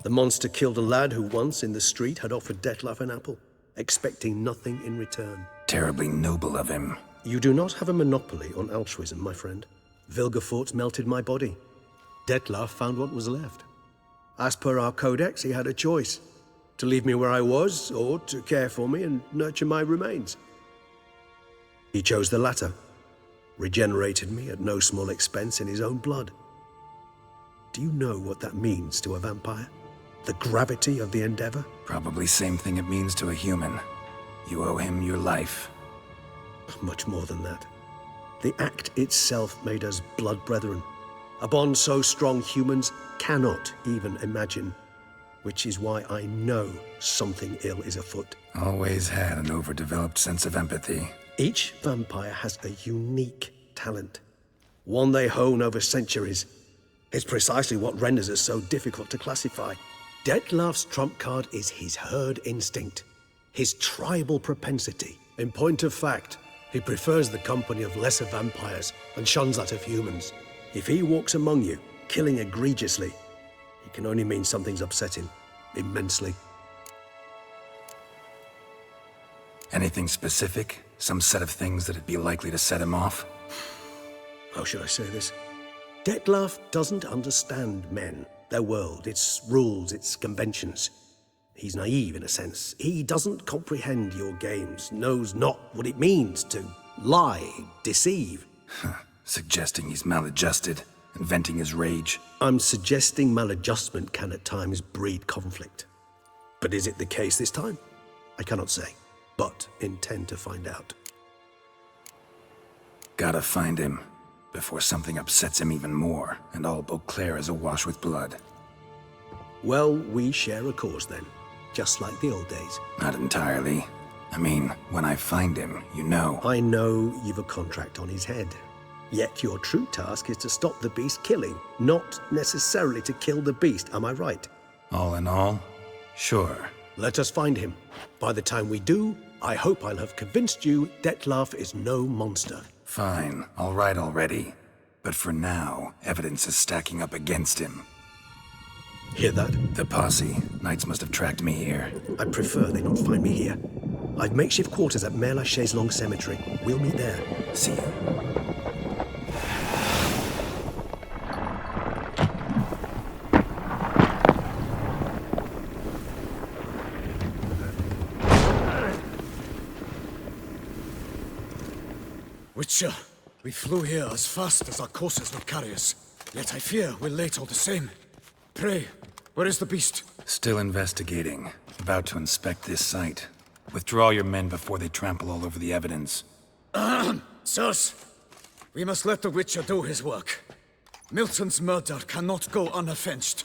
The monster killed a lad who once, in the street, had offered Dettlaff an apple, expecting nothing in return. Terribly noble of him. You do not have a monopoly on altruism, my friend. Vilgefortz melted my body. Dettlaff found what was left. As per our codex, he had a choice. To leave me where I was, or to care for me and nurture my remains. He chose the latter. Regenerated me at no small expense in his own blood. Do you know what that means to a vampire? The gravity of the endeavor? Probably same thing it means to a human. You owe him your life. Much more than that. The act itself made us blood brethren. A bond so strong humans cannot even imagine. Which is why I know something ill is afoot. Always had an overdeveloped sense of empathy. Each vampire has a unique talent, one they hone over centuries. It's precisely what renders us so difficult to classify. Detlef's trump card is his herd instinct, his tribal propensity. In point of fact, he prefers the company of lesser vampires and shuns that of humans. If he walks among you, killing egregiously, it can only mean something's upset him, immensely. Anything specific? Some set of things that'd be likely to set him off? How should I say this? Detlef doesn't understand men, their world, its rules, its conventions. He's naive in a sense. He doesn't comprehend your games, knows not what it means to lie, deceive. Suggesting he's maladjusted, and venting his rage. I'm suggesting maladjustment can at times breed conflict. But is it the case this time? I cannot say, but intend to find out. Gotta find him, before something upsets him even more, and all Beauclair is awash with blood. Well, we share a cause then, just like the old days. Not entirely. I mean, when I find him, you know. I know you've a contract on his head. Yet your true task is to stop the beast killing, not necessarily to kill the beast, am I right? All in all, sure. Let us find him. By the time we do, I hope I'll have convinced you Detlef is no monster. Fine, all right already. But for now, evidence is stacking up against him. Hear that? The posse. Knights must have tracked me here. I prefer they not find me here. I've makeshift quarters at Mère Lachaise Long Cemetery. We'll meet there. See you. Witcher, we flew here as fast as our courses would carry us. Yet I fear we're late all the same. Pray, where is the beast? Still investigating. About to inspect this site. Withdraw your men before they trample all over the evidence. Sirs, we must let the Witcher do his work. Milton's murder cannot go unavenged.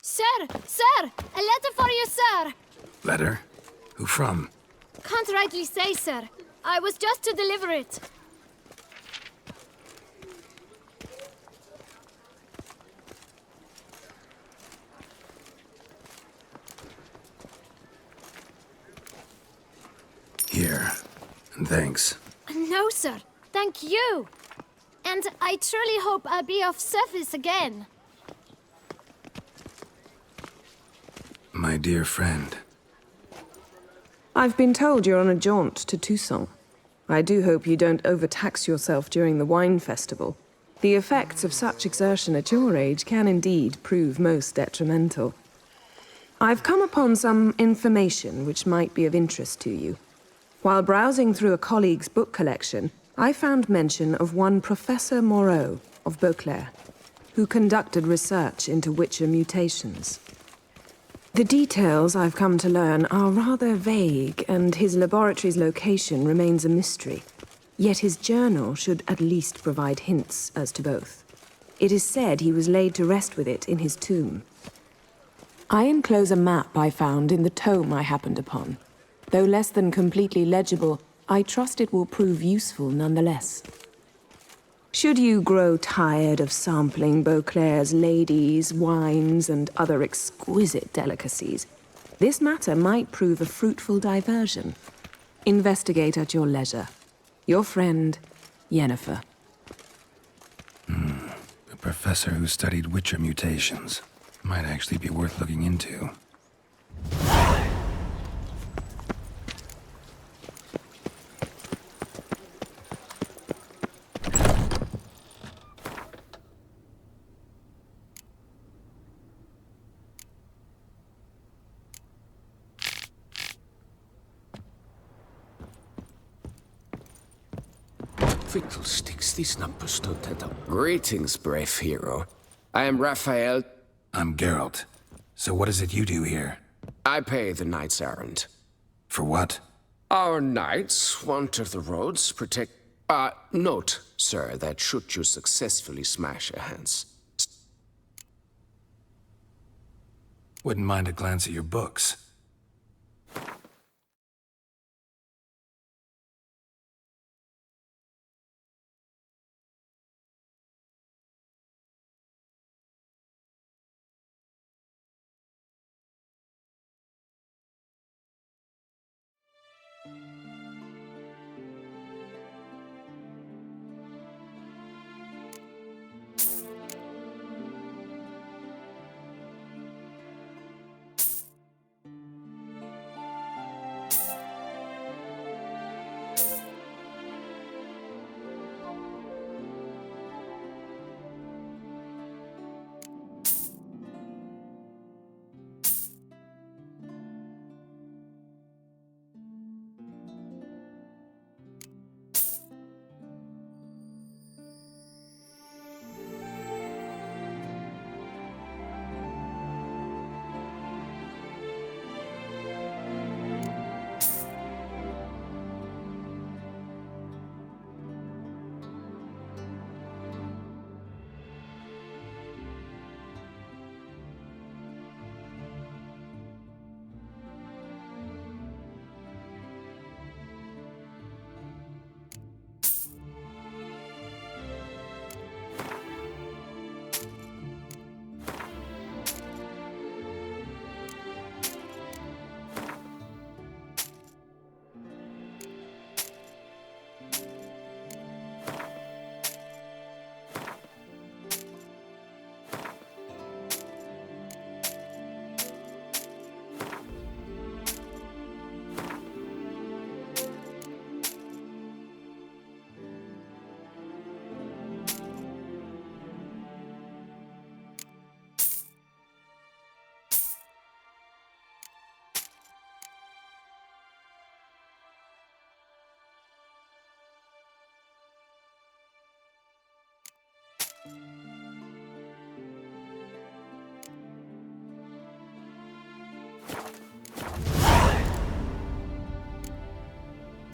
Sir! A letter for you, sir! Letter? Who from? Can't rightly say, sir. I was just to deliver it. Here. And thanks. No, sir. Thank you. And I truly hope I'll be of service again. My dear friend. I've been told you're on a jaunt to Toussaint. I do hope you don't overtax yourself during the wine festival. The effects of such exertion at your age can indeed prove most detrimental. I've come upon some information which might be of interest to you. While browsing through a colleague's book collection, I found mention of one Professor Moreau of Beauclair, who conducted research into Witcher mutations. The details I've come to learn are rather vague, and his laboratory's location remains a mystery. Yet his journal should at least provide hints as to both. It is said he was laid to rest with it in his tomb. I enclose a map I found in the tome I happened upon. Though less than completely legible, I trust it will prove useful nonetheless. Should you grow tired of sampling Beauclair's ladies, wines, and other exquisite delicacies, this matter might prove a fruitful diversion. Investigate at your leisure. Your friend, Yennefer. A professor who studied Witcher mutations. Might actually be worth looking into. Fiddlesticks, these numbers don't add up. Greetings, brave hero. I am Raphael. I'm Geralt. So what is it you do here? I pay the knight's errand. For what? Our knights wander the roads, protect... note, sir, that should you successfully smash your hands... Wouldn't mind a glance at your books.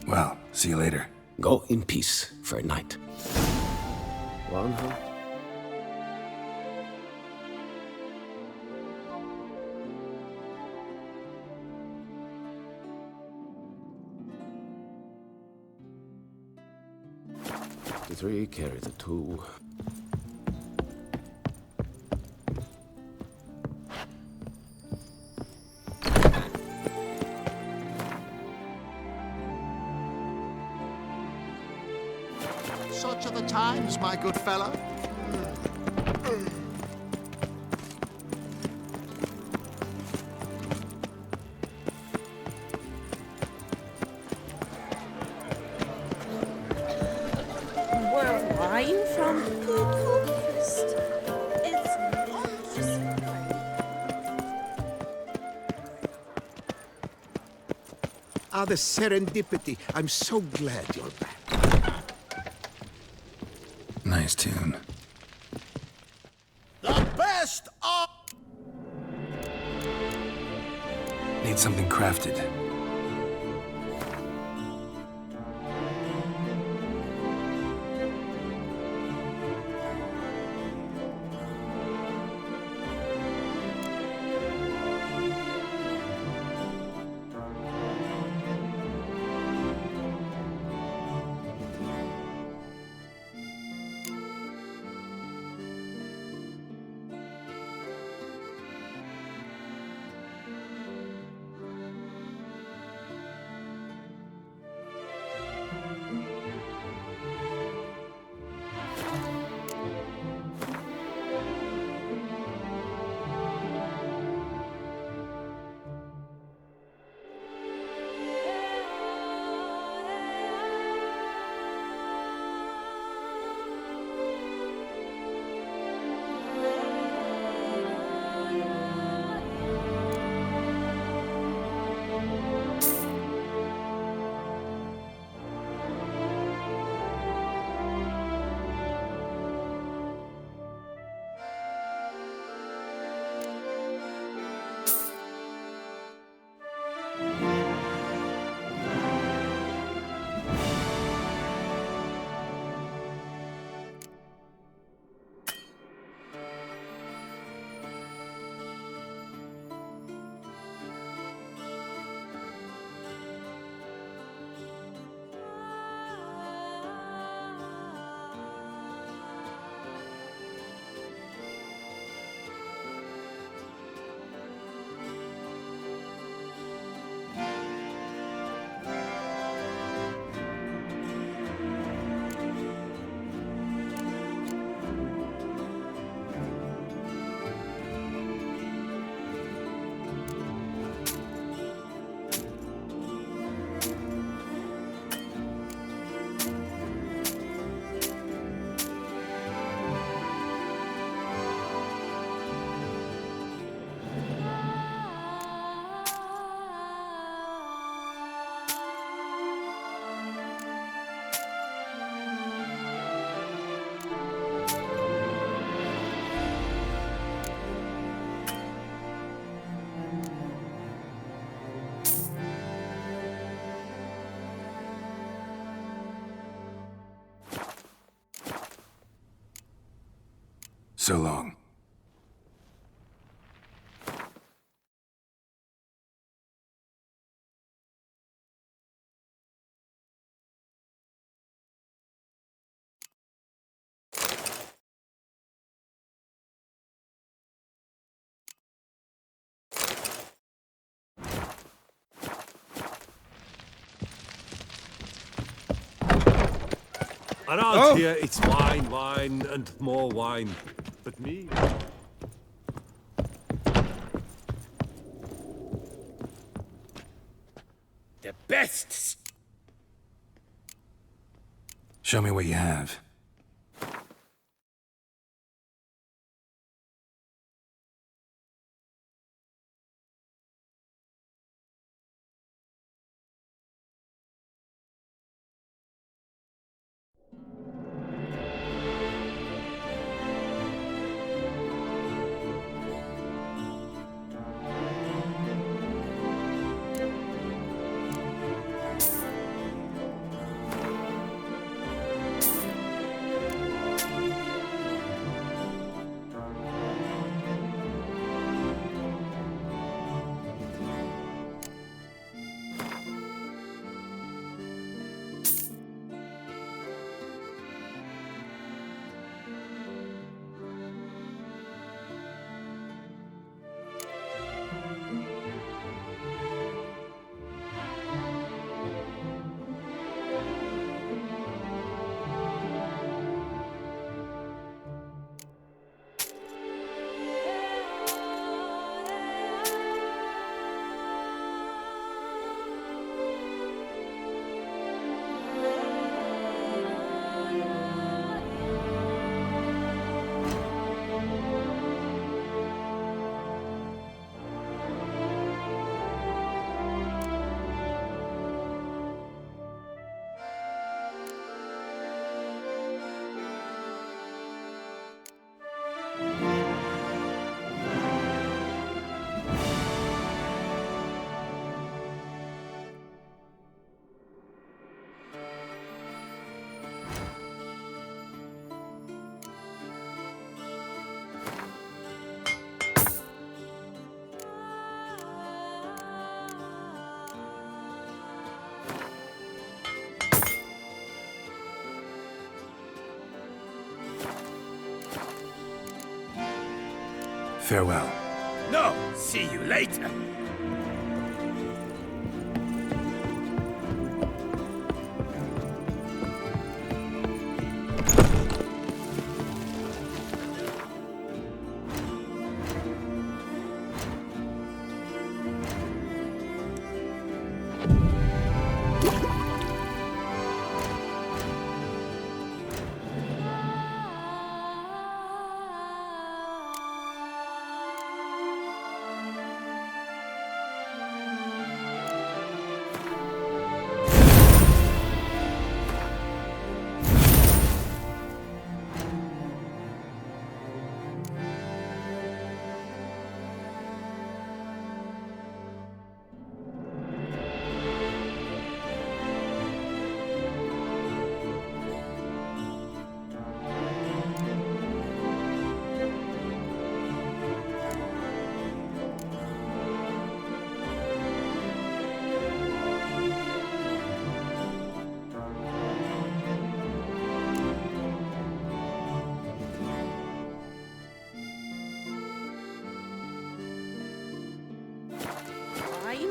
Well, see you later. Go in peace, fair knight. One heart. The 3 carry the 2. Such are the times, my good fellow. Ah, the serendipity. I'm so glad you're back. Nice tune. The best of... Need something crafted. So long. Around here, it's wine, wine, and more wine. But me... The best! Show me what you have. Farewell. No, see you later.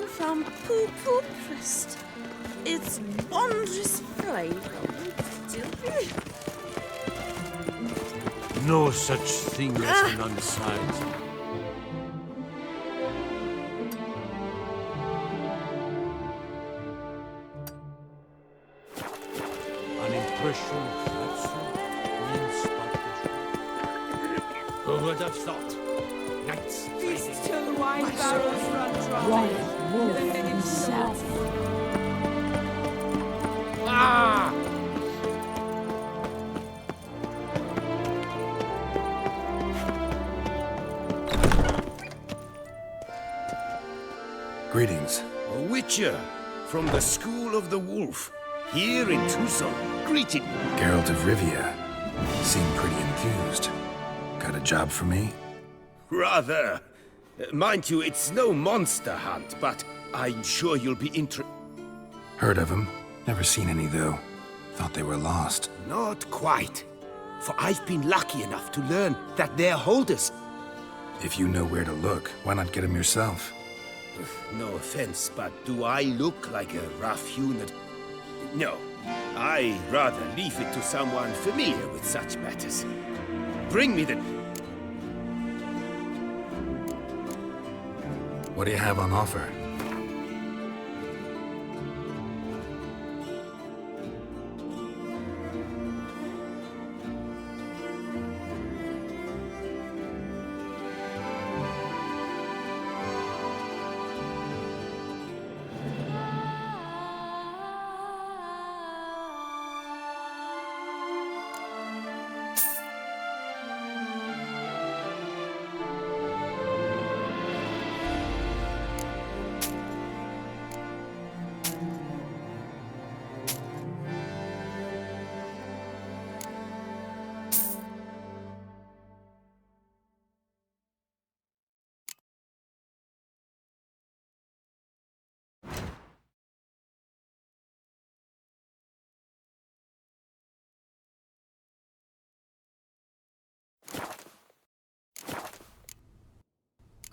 From Poo Prest. It's wondrous fragrant. No such thing as an unsigned. An impression that's means who would have thought? Knights. These two wine barrels run dry. Wolf himself. Ah! Greetings. A witcher from the School of the Wolf, here in Tucson. Greeting. Geralt of Rivia. Seem pretty enthused. Got a job for me? Rather. Mind you, it's no monster hunt, but I'm sure you'll be Heard of them. Never seen any, though. Thought they were lost. Not quite. For I've been lucky enough to learn that they're holders. If you know where to look, why not get them yourself? No offense, but do I look like a rough-hewn... No. I'd rather leave it to someone familiar with such matters. Bring me the... What do you have on offer?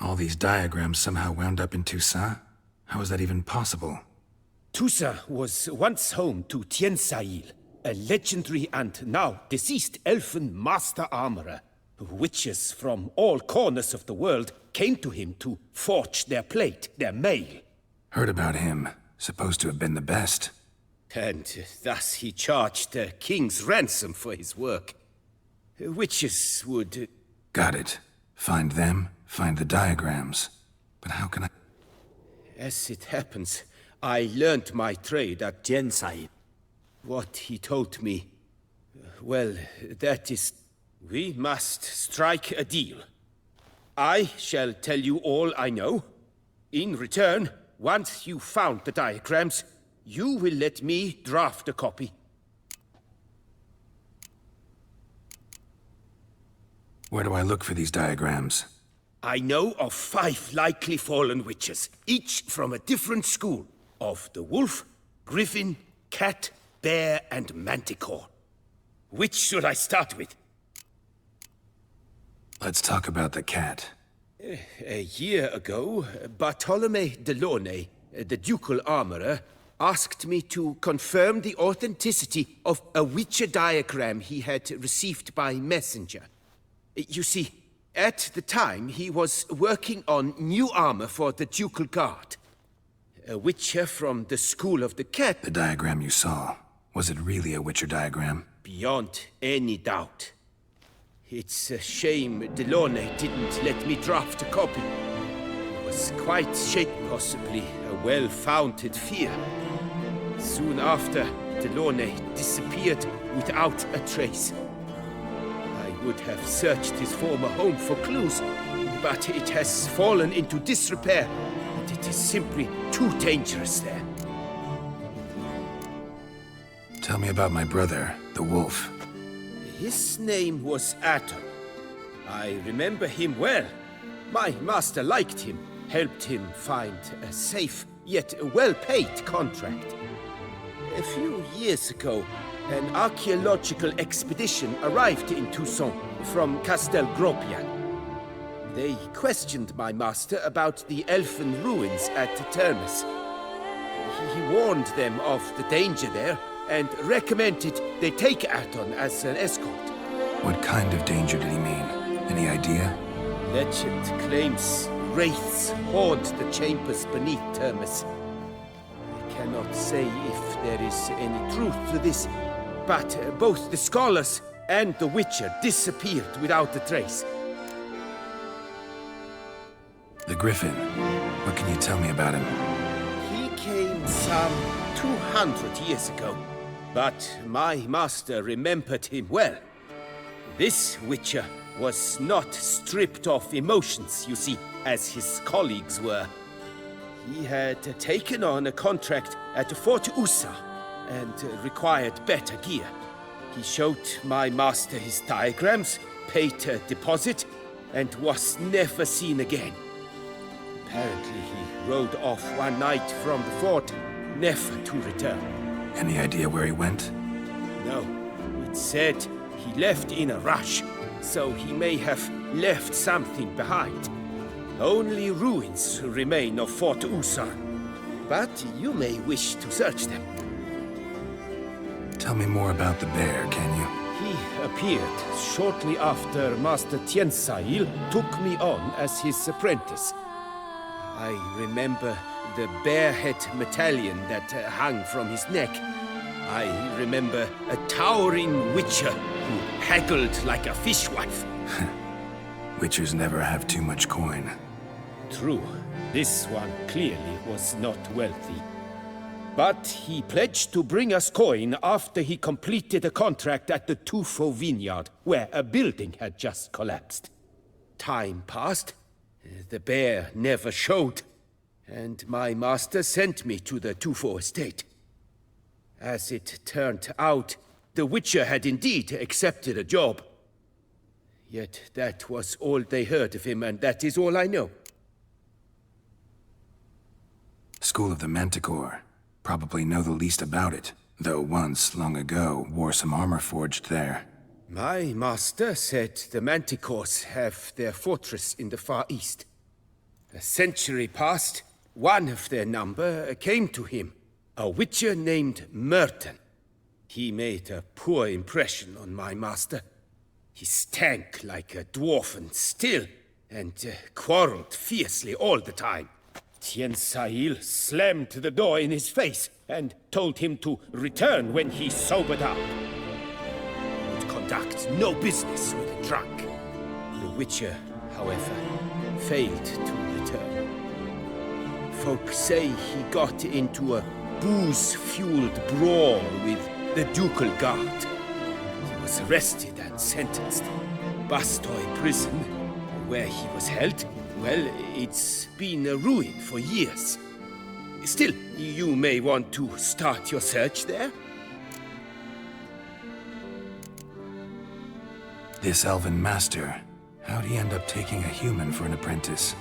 All these diagrams somehow wound up in Toussaint? How is that even possible? Toussaint was once home to Tiensail, a legendary and now deceased elfin master armorer. Witches from all corners of the world came to him to forge their plate, their mail. Heard about him. Supposed to have been the best. And thus he charged a king's ransom for his work. Witches would... Got it. Find them, find the diagrams. But how can I... As it happens, I learned my trade at Tiensail. What he told me... Well, that is... We must strike a deal. I shall tell you all I know. In return, once you've found the diagrams, you will let me draft a copy. Where do I look for these diagrams? I know of 5 likely fallen witches, each from a different school. Of the wolf, griffin, cat, bear, and manticore. Which should I start with? Let's talk about the cat. A year ago, Bartolome de Launay, the ducal armorer, asked me to confirm the authenticity of a Witcher diagram he had received by messenger. You see, at the time he was working on new armor for the ducal guard. A Witcher from the School of the Cat. The diagram you saw, was it really a Witcher diagram? Beyond any doubt. It's a shame Delaunay didn't let me draft a copy. I was quite shaken, possibly a well-founded fear. Soon after, Delaunay disappeared without a trace. I would have searched his former home for clues, but it has fallen into disrepair, and it is simply too dangerous there. Tell me about my brother, the wolf. His name was Atom. I remember him well. My master liked him, helped him find a safe, yet well-paid contract. A few years ago, an archaeological expedition arrived in Toussaint from Castel Gropian. They questioned my master about the elfin ruins at Termes. He warned them of the danger there, and recommended they take Aton as an escort. What kind of danger did he mean? Any idea? Legend claims wraiths haunt the chambers beneath Termes. I cannot say if there is any truth to this, but both the scholars and the Witcher disappeared without a trace. The Griffin. What can you tell me about him? He came some 200 years ago. But my master remembered him well. This Witcher was not stripped of emotions, you see, as his colleagues were. He had taken on a contract at Fort Usa and required better gear. He showed my master his diagrams, paid a deposit, and was never seen again. Apparently he rode off one night from the fort, never to return. Any idea where he went? No. It said he left in a rush, so he may have left something behind. Only ruins remain of Fort Usa, but you may wish to search them. Tell me more about the bear, can you? He appeared shortly after Master Tiensail took me on as his apprentice. I remember the bear-head medallion that hung from his neck. I remember a towering Witcher who haggled like a fishwife. Witchers never have too much coin. True. This one clearly was not wealthy. But he pledged to bring us coin after he completed a contract at the Tufo vineyard, where a building had just collapsed. Time passed. The bear never showed. And my master sent me to the Tufo estate. As it turned out, the Witcher had indeed accepted a job. Yet that was all they heard of him, and that is all I know. School of the Manticore. Probably know the least about it, though once, long ago, wore some armor forged there. My master said the Manticores have their fortress in the Far East. A century passed. One of their number came to him, a Witcher named Merton. He made a poor impression on my master. He stank like a dwarfen still, and quarreled fiercely all the time. Tiensail slammed the door in his face and told him to return when he sobered up. He would conduct no business with a drunk. The Witcher, however, failed to return. Folk say he got into a booze-fueled brawl with the ducal guard. He was arrested and sentenced. Bastoy prison, where he was held, well, it's been a ruin for years. Still, you may want to start your search there. This elven master, how'd he end up taking a human for an apprentice?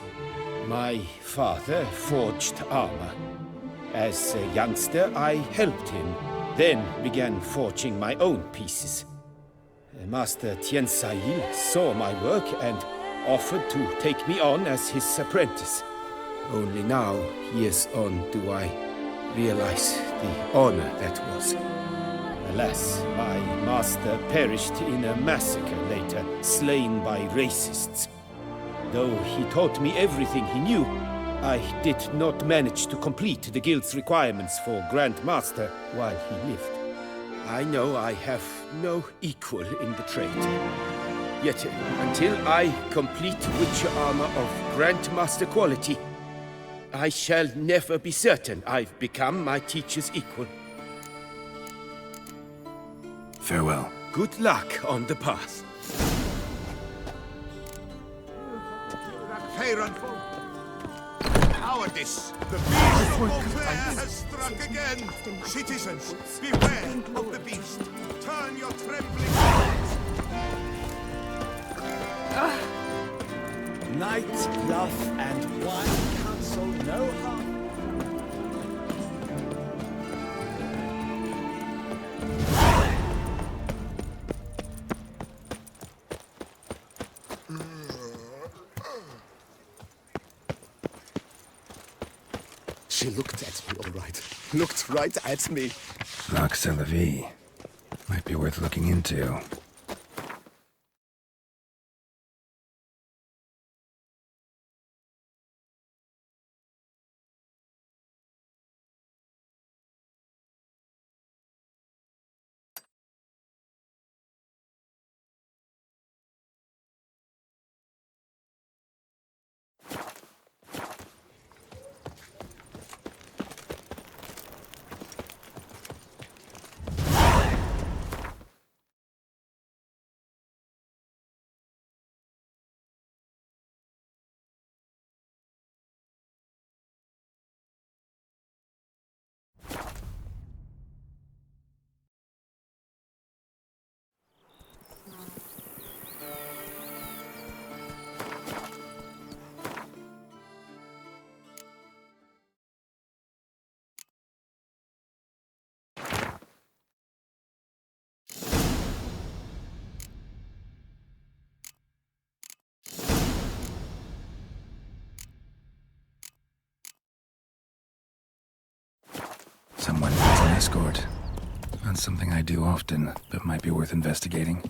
My father forged armor. As a youngster, I helped him, then began forging my own pieces. Master Tiensail saw my work and offered to take me on as his apprentice. Only now, years on, do I realize the honor that was. Alas, my master perished in a massacre later, slain by racists. Though he taught me everything he knew, I did not manage to complete the guild's requirements for Grand Master while he lived. I know I have no equal in the trade. Yet, until I complete Witcher armor of Grandmaster quality, I shall never be certain I've become my teacher's equal. Farewell. Good luck on the path. Cowardice! The beast of Beauclair has struck again! Citizens, beware of the beast! Turn your trembling hearts! Night, bluff, and wine counsel no harm. She looked at me, all right. Looked right at me. Bruxa la Vie. Might be worth looking into. Someone needs an escort. Not something I do often, but might be worth investigating.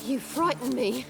You frighten me.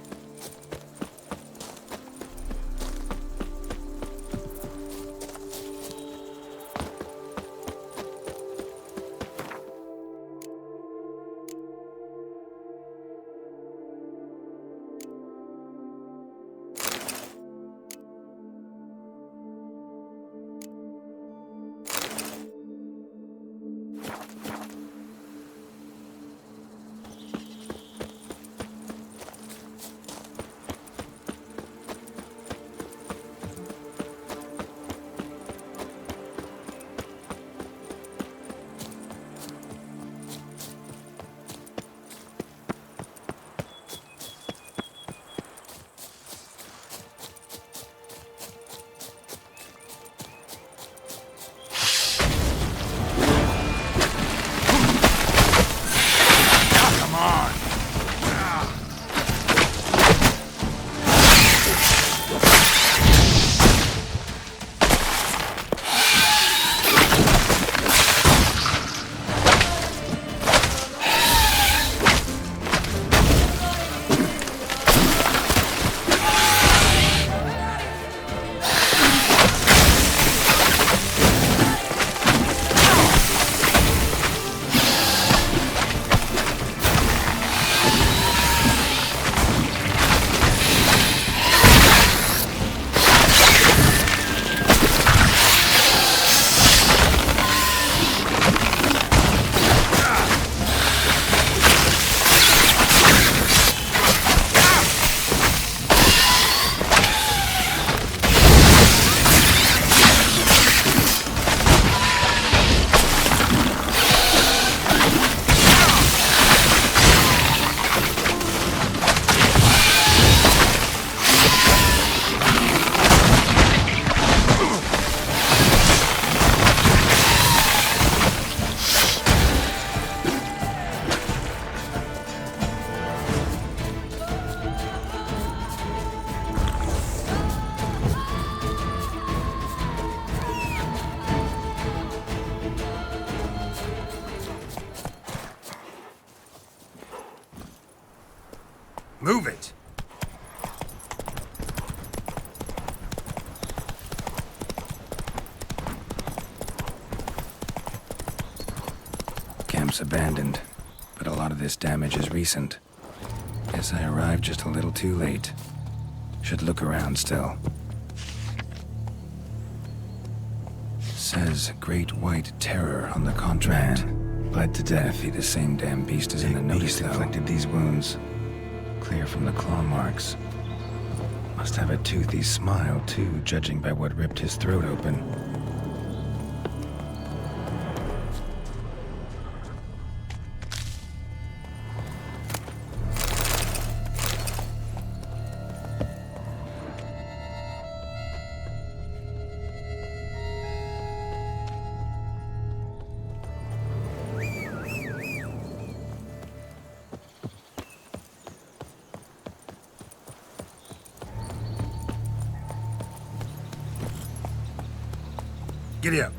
camp's abandoned, but a lot of this damage is recent. Guess I arrived just a little too late. Should look around still. Says Great White Terror on the contract. Man, bled to death. Be the same damn beast as in the notice, though. Inflicted these wounds. Clear from the claw marks. Must have a toothy smile, too, judging by what ripped his throat open. Giddy up.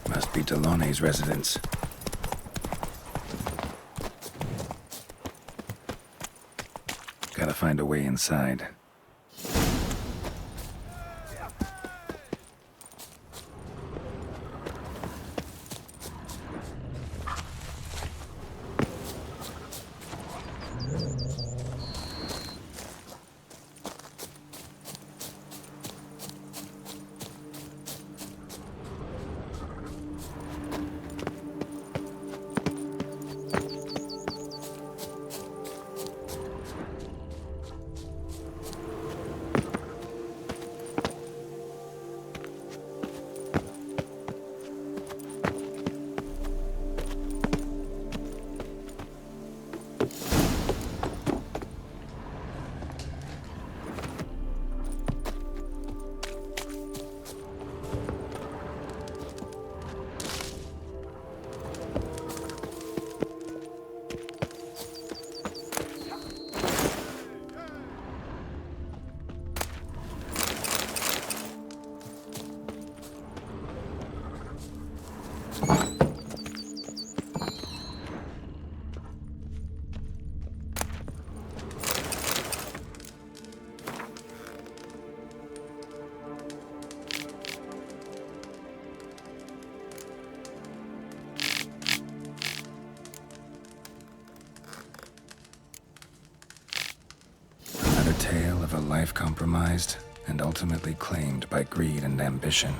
Must be Delaunay's residence. Gotta find a way inside. Tale of a life compromised and ultimately claimed by greed and ambition.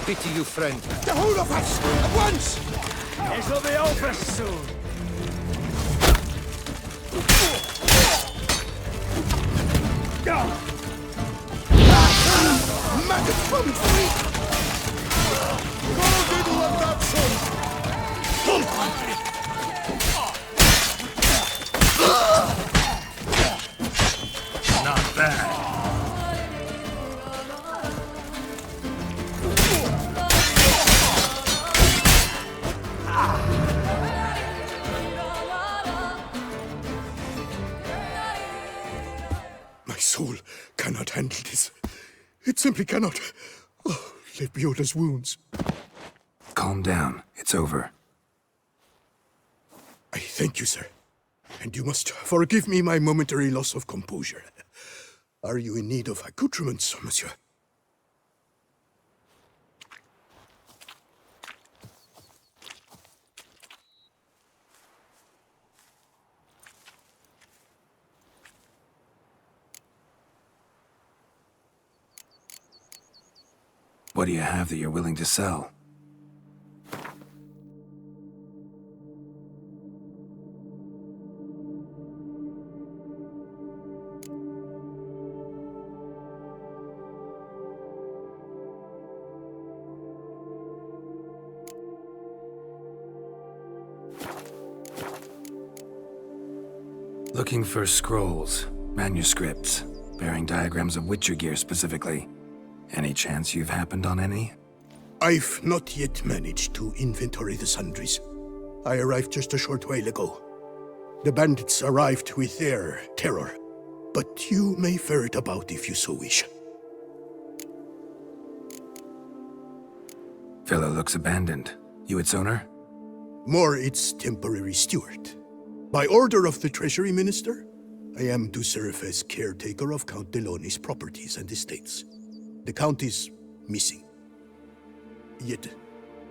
Pity you, friend. The whole of us! At once! This'll be over soon. Maggot from free! Go diddle of that son! Not bad. Soul cannot handle this. It simply cannot. Oh, Lebioda's wounds. Calm down. It's over. I thank you, sir. And you must forgive me my momentary loss of composure. Are you in need of accoutrements, monsieur? What do you have that you're willing to sell? Looking for scrolls, manuscripts, bearing diagrams of Witcher gear specifically. Any chance you've happened on any? I've not yet managed to inventory the sundries. I arrived just a short while ago. The bandits arrived with their terror, but you may ferret about if you so wish. Fellow looks abandoned. You its owner? More its temporary steward. By order of the Treasury Minister, I am to serve as caretaker of Count Deloni's properties and estates. The Count is missing. Yet,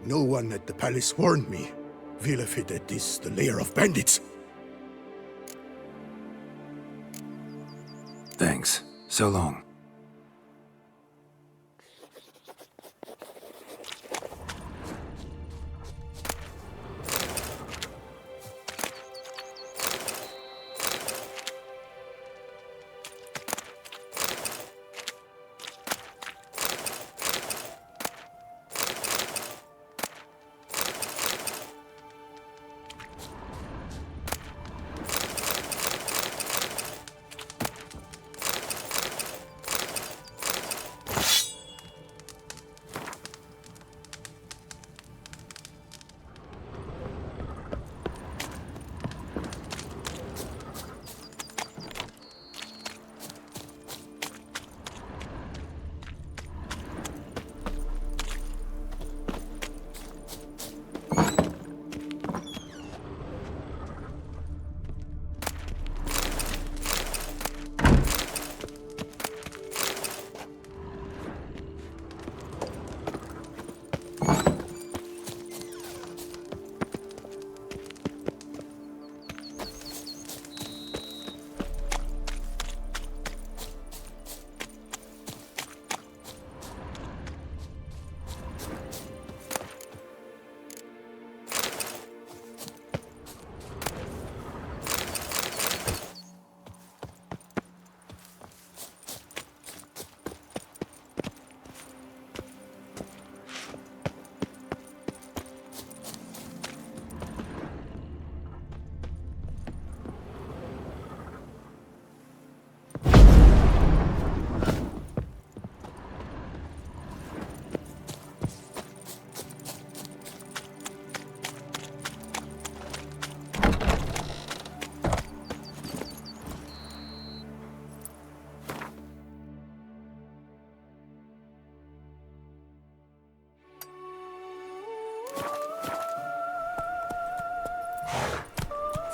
no one at the palace warned me. Villafedet is the lair of bandits. Thanks. So long.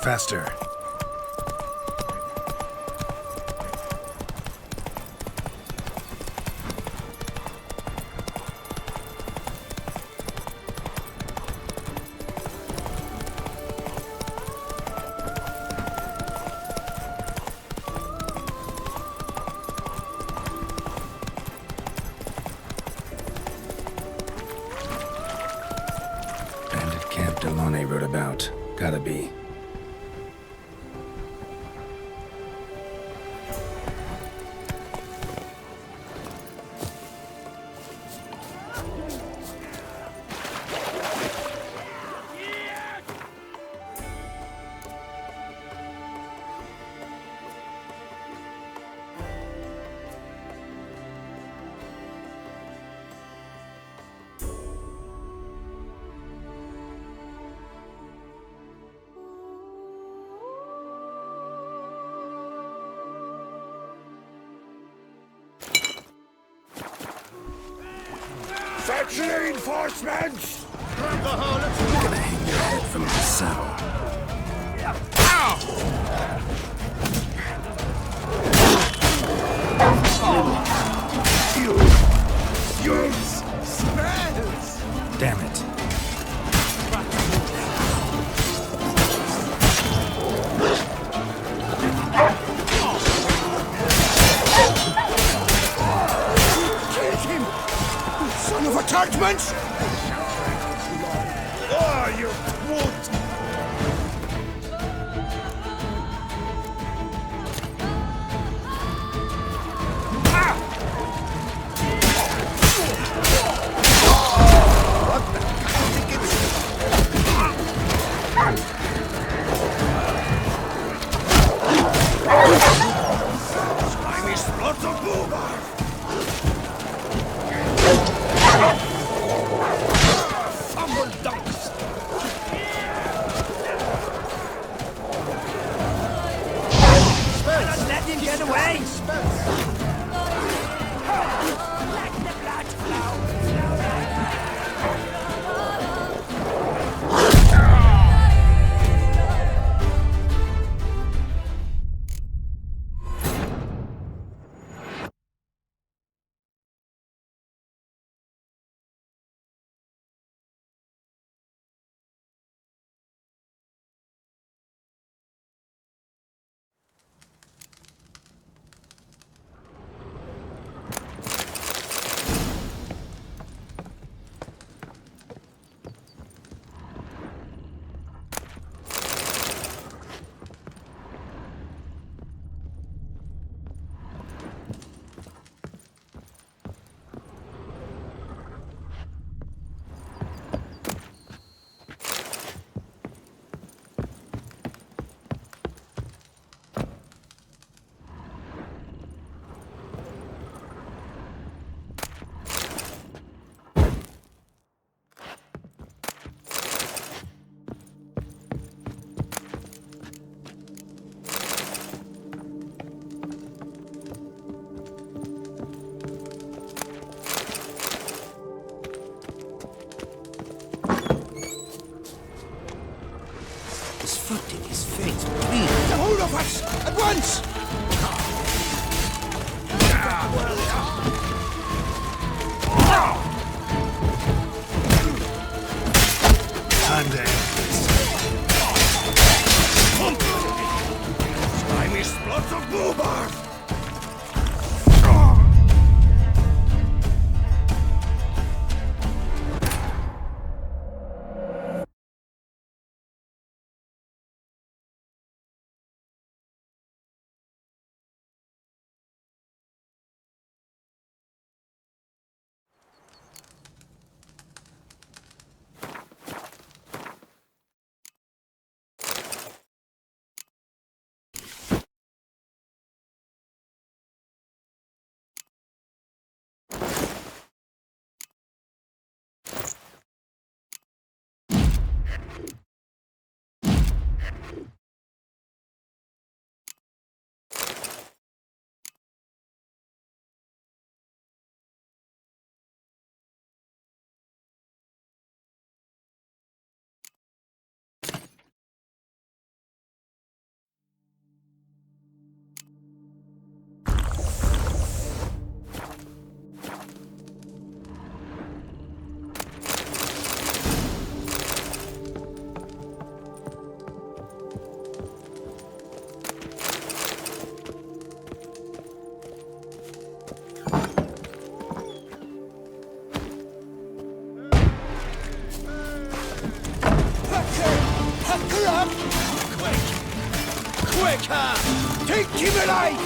Faster. Bandit Camp Delone wrote about. Gotta be. Fetch reinforcements! Grab the harlots! You're gonna hang your head from the saddle. Use spells! Damn it. Kill him! You son of away! His foot in his face, please. Get a hold of us! At once! Slimy splots of boobark! Quicker! Take him alive!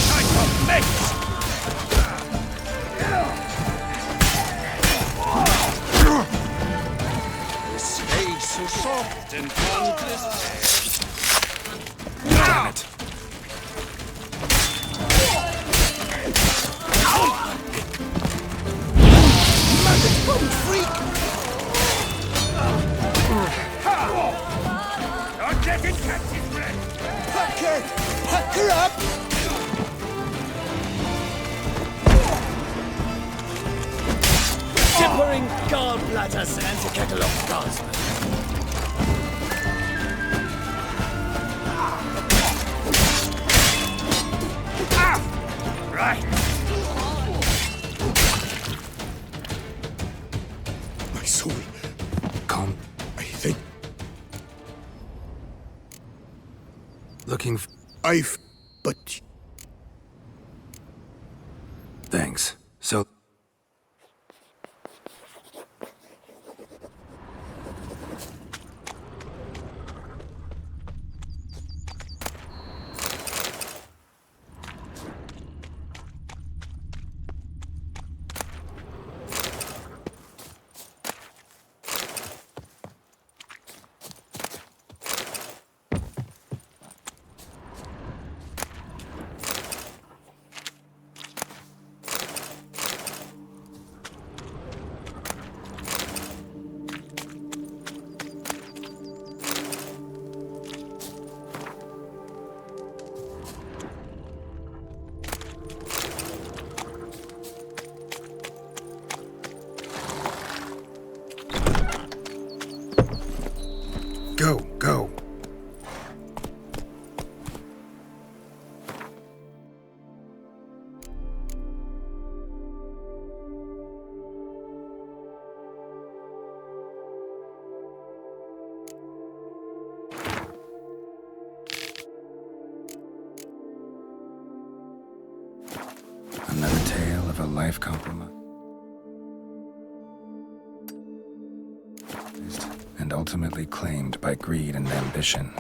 Time to mate! This age so soft and countless. Damn it! Magic bomb freak! Don't let it catch his breath! Pack her up! Dippering gallbladders and a kettle of gas. Right! My soul. Calm. I think Looking but Thanks. So... life compromised and ultimately claimed by greed and ambition.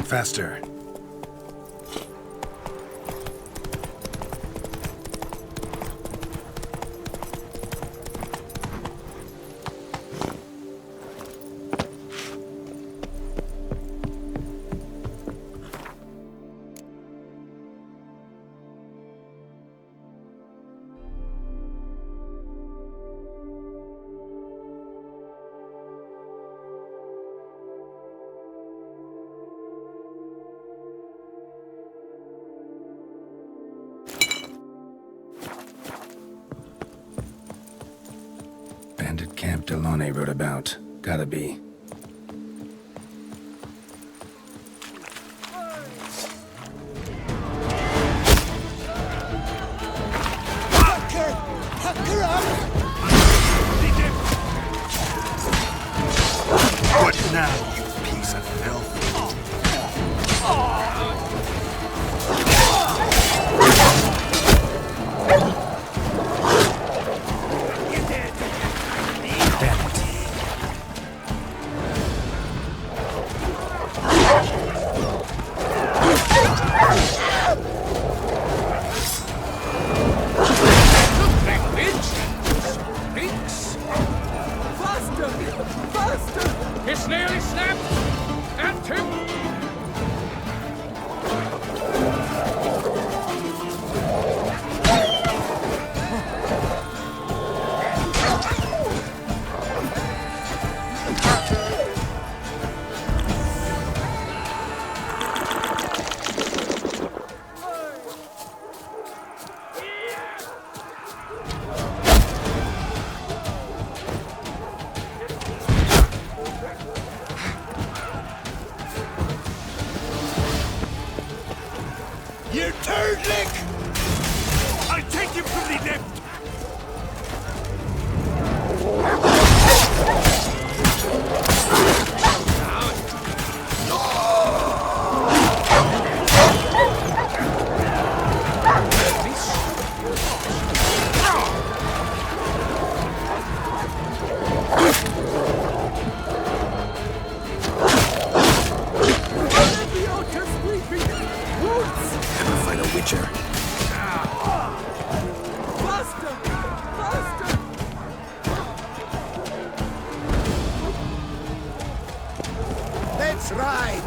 Faster. Bandit camp Delaunay wrote about. Gotta be. What now, you piece of filth? It's nearly snapped! That's right!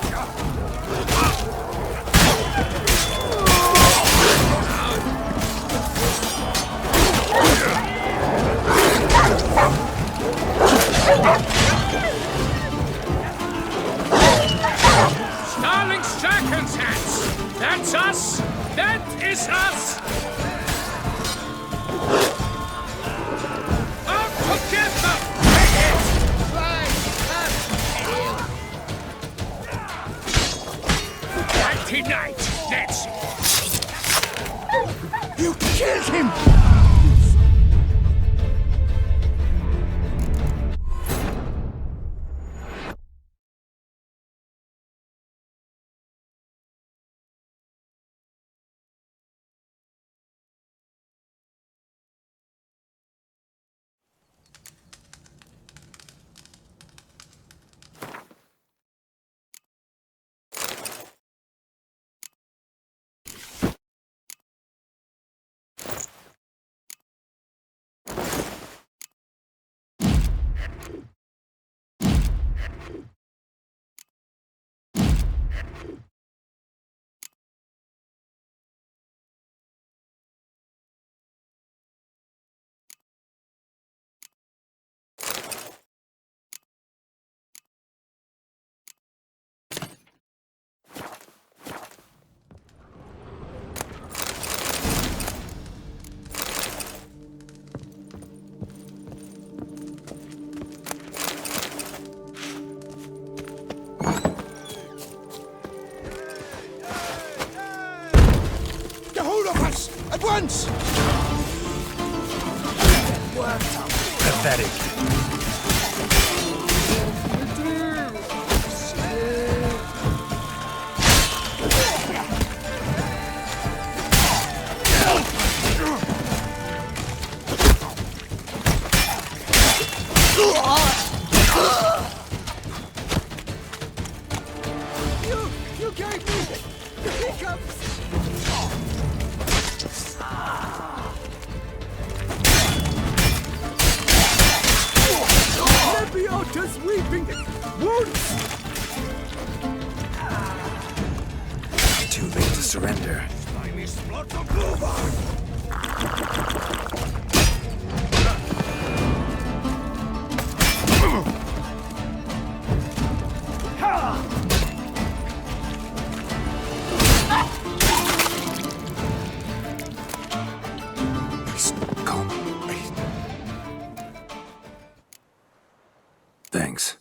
Starling Strachan's hats! That's us! That is us! Up together! Mighty Knight, that's it! You killed him! At once! Pathetic. You gave me the hiccups! Lebiota's weeping wounds! Too late to surrender. Please, calm. Thanks.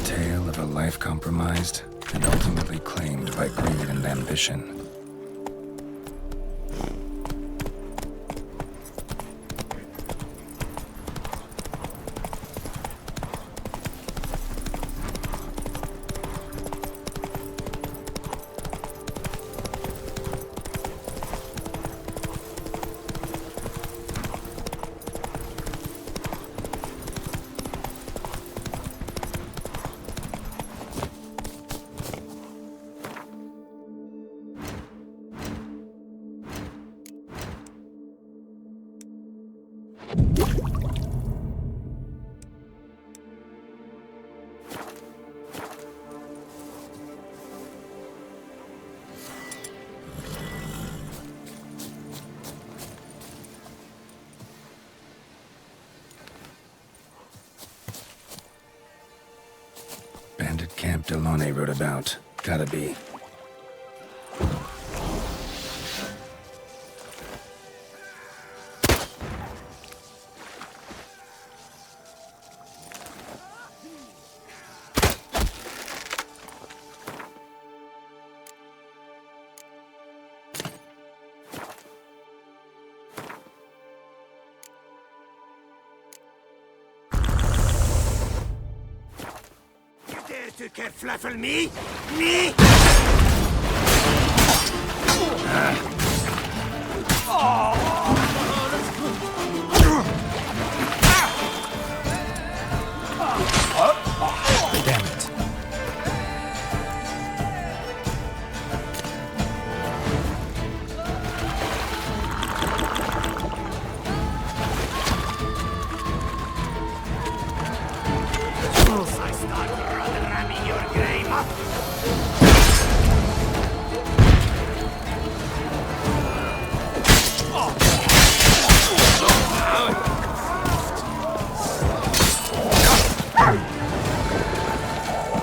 Tale of a life compromised and ultimately claimed by greed and ambition. Bandit camp Delaunay wrote about. Gotta be. Kerfluffel me? Me? Damn it. I start ramming your grave up.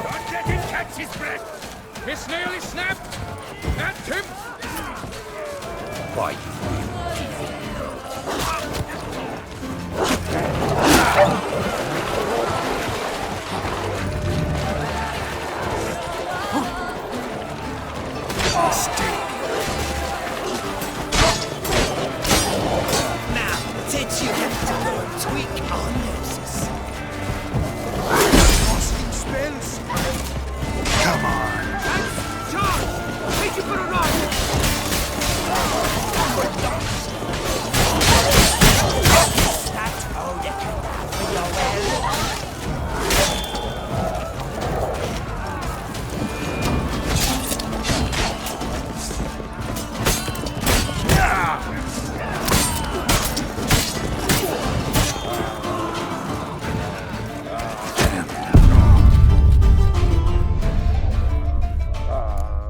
Don't let him catch his breath! Miss nearly snapped! Napped him! Why?